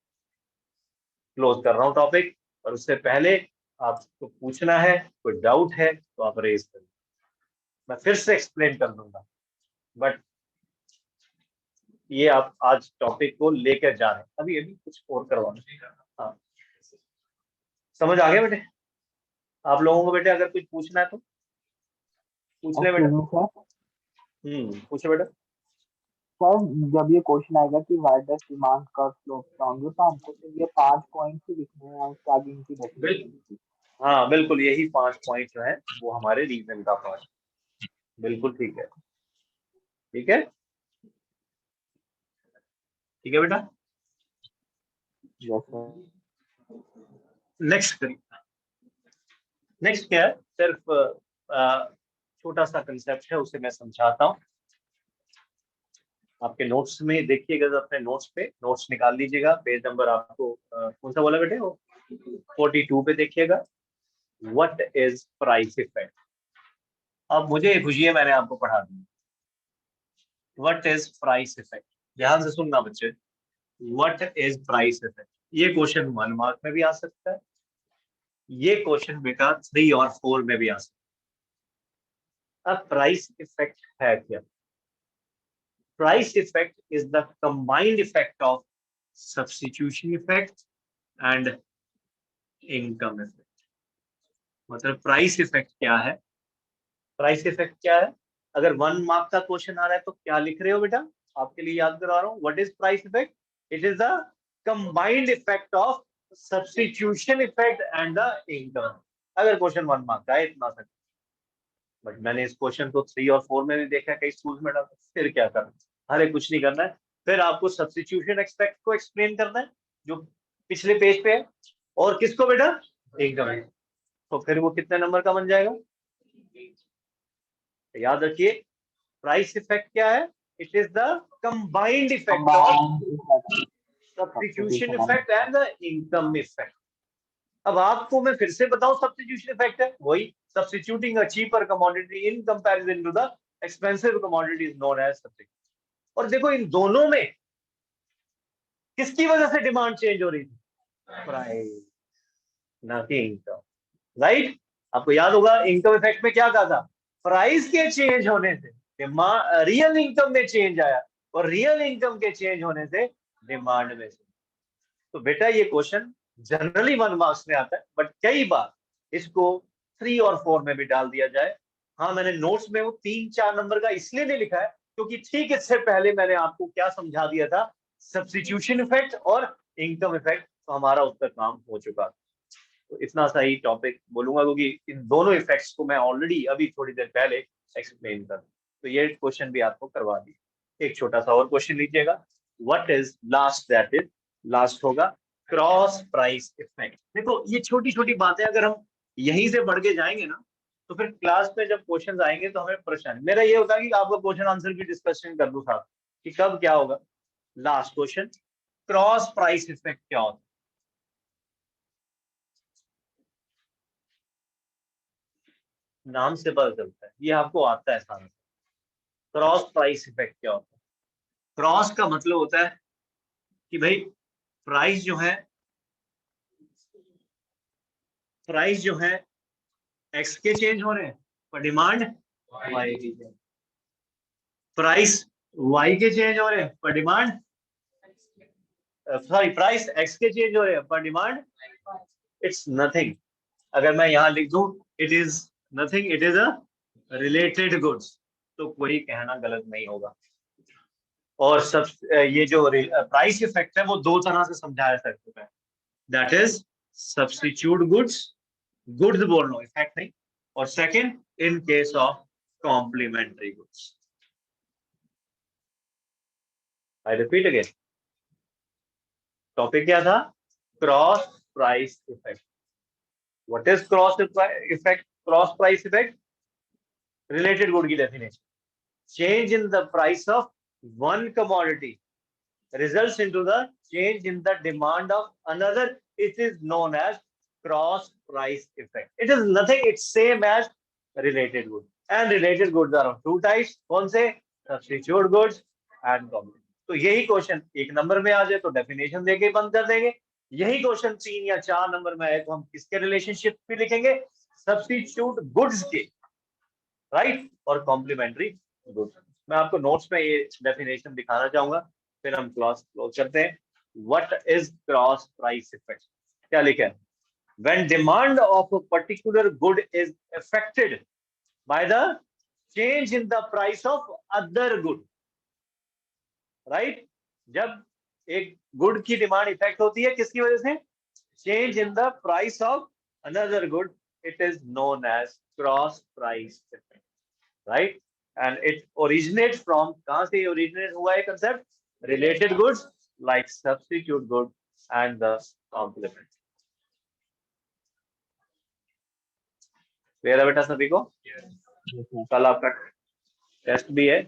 क्लोज कर रहा हूँ टॉपिक, और उससे पहले आपको पूछना है, कोई डाउट है तो आप रेज करें, मैं फिर से एक्सप्लेन कर दूंगा, बट ये आप आज टॉपिक को लेकर जा रहे हैं, अभी अभी कुछ और करवाना। हाँ, समझ आ गया बेटे आप लोगों को? बेटे अगर कुछ पूछना है तो पूछ ले बेटा। पूछो बेटा। सर जब ये क्वेश्चन आएगा कि why does demand curve slope down, तो हमको तो ये 5 पॉइंट ही लिखने हैं, उसके आगे इनकी डेफिनेशन। हाँ बिल्कुल, यही 5 पॉइंट जो है वो हमारे रीजन का पार्ट, बिल्कुल ठीक है, ठीक है, ठीक है बेटा। Yes sir. नेक्स्ट करिए। नेक्स्ट क्या है, सिर्फ छोटा सा कंसेप्ट है, उसे मैं समझाता हूँ। आपके नोट्स में देखिएगा, तो अपने नोट्स पे नोट्स निकाल लीजिएगा, पेज नंबर आपको कौन सा बोला बेटे, वो 42 पे देखिएगा, व्हाट इज प्राइस इफेक्ट। अब मुझे खुशी है मैंने आपको पढ़ा दिया, व्हाट इज प्राइस इफेक्ट, ध्यान से सुनना बच्चे, व्हाट इज प्राइस इफेक्ट। ये क्वेश्चन 1 मार्क में भी आ सकता है, ये क्वेश्चन बेटा 3 और 4 में भी आ सकता है। अब प्राइस इफेक्ट है क्या? Price effect is the combined effect of substitution effect and income effect. मतलब प्राइस इफेक्ट क्या है, प्राइस इफेक्ट क्या है? अगर 1 मार्क का क्वेश्चन आ रहा है तो क्या लिख रहे हो बेटा, आपके लिए याद करवा रहा हूँ, what is price effect, it is the combined effect of substitution effect and the income. अगर क्वेश्चन 1 मार्क का है इतना तक, बट मैंने इस क्वेश्चन को 3 और 4 में भी देखा कई स्कूल में डाला, फिर क्या करना, अरे कुछ नहीं करना है, फिर आपको सब्स्टिट्यूशन इफेक्ट को एक्सप्लेन करना है जो पिछले पेज पे है, और किसको बेटा, इनकम। तो फिर वो कितने नंबर का बन जाएगा, याद रखिए प्राइस इफेक्ट क्या है, it is the combined effect of substitution effect and the income effect. अब आपको मैं फिर से बताऊं, सब्स्टिट्यूशन इफेक्ट है वही, substituting a cheaper commodity in comparison to the expensive commodity is known as substitution. और देखो इन दोनों में किसकी वजह से डिमांड चेंज हो रही थी, प्राइस, ना कि इनकम, राइट। आपको याद होगा इनकम इफेक्ट में क्या कहा था, प्राइस के चेंज होने से रियल इनकम में चेंज आया, और रियल इनकम के चेंज होने से डिमांड में चेंज। तो बेटा ये क्वेश्चन जनरली 1 मार्क्स में आता है, बट कई बार इसको 3 और 4 में भी डाल दिया जाए। हाँ मैंने नोट्स में वो 3-4 नंबर का इसलिए नहीं लिखा है क्योंकि ठीक इससे पहले मैंने आपको क्या समझा दिया था, सब्स्टिट्यूशन इफेक्ट और इनकम इफेक्ट, तो हमारा उस पर काम हो चुका। तो इतना सा ही टॉपिक बोलूंगा क्योंकि इन दोनों इफेक्ट्स को मैं ऑलरेडी अभी थोड़ी देर पहले एक्सप्लेन कर, तो ये क्वेश्चन भी आपको करवा दिया। एक छोटा सा और क्वेश्चन लीजिएगा, what is last, that is last होगा क्रॉस प्राइस इफेक्ट। देखो ये छोटी छोटी बातें अगर हम यहीं से बढ़ के जाएंगे ना, तो फिर क्लास में जब क्वेश्चन आएंगे तो हमें परेशानी, मेरा ये होता है कि आपका क्वेश्चन आंसर की डिस्कशन कर दूं साथ कि कब क्या होगा। Last question, cross price effect क्या होता है? नाम से पता चलता है, ये आपको आता है सारा। क्रॉस प्राइस इफेक्ट क्या होता है? क्रॉस का मतलब होता है कि भाई प्राइस जो है, प्राइस जो है एक्स के चेंज हो रहे हैं पर डिमांड वाई की, प्राइस वाई के चेंज हो रहे हैं पर डिमांड, सॉरी प्राइस एक्स के चेंज हो रहे हैं पर डिमांड इट्स नथिंग। अगर मैं यहाँ लिख दूं it is nothing, it is a related goods, तो कोई कहना गलत नहीं होगा। और सब ये जो प्राइस इफेक्ट है वो 2 तरह से समझाया जा सकता है, that is substitute goods, goods बोल रहा हूँ इफेक्ट नहीं, और second in case of complementary goods. I repeat again. Topic क्या था? Cross price effect. What is cross effect? Cross price effect? Related good की definition. Change in the price of one commodity results into the change in the demand of another. It is known as cross price effect. It is nothing. It's same as related goods. And related goods are of two types. कौन से? Substitute goods and complement. तो यही question एक number में आ जाए तो definition देके बंद कर देंगे. यही क्वेश्चन 3 या 4 नंबर में आए तो हम किसके रिलेशनशिप पे लिखेंगे? सब्स्टिट्यूट गुड्स के, राइट, और कॉम्प्लीमेंट्री गुड्स. मैं आपको नोट्स में ये डेफिनेशन दिखाना चाहूंगा, फिर हम क्लास क्लोज करते हैं. What is cross price effect? क्या लिखा है? When demand of a particular good is affected by the change in the price of other good, right? जब एक गुड की डिमांड इफेक्ट होती है किसकी वजह से? Change in the price of another good, it is known as cross price effect, right? And it originate from, कहां से ओरिजिनेट हुआ है concept? Related goods like substitute good and the complement. Clear है बेटा सभी को? कल आपका टेस्ट भी है.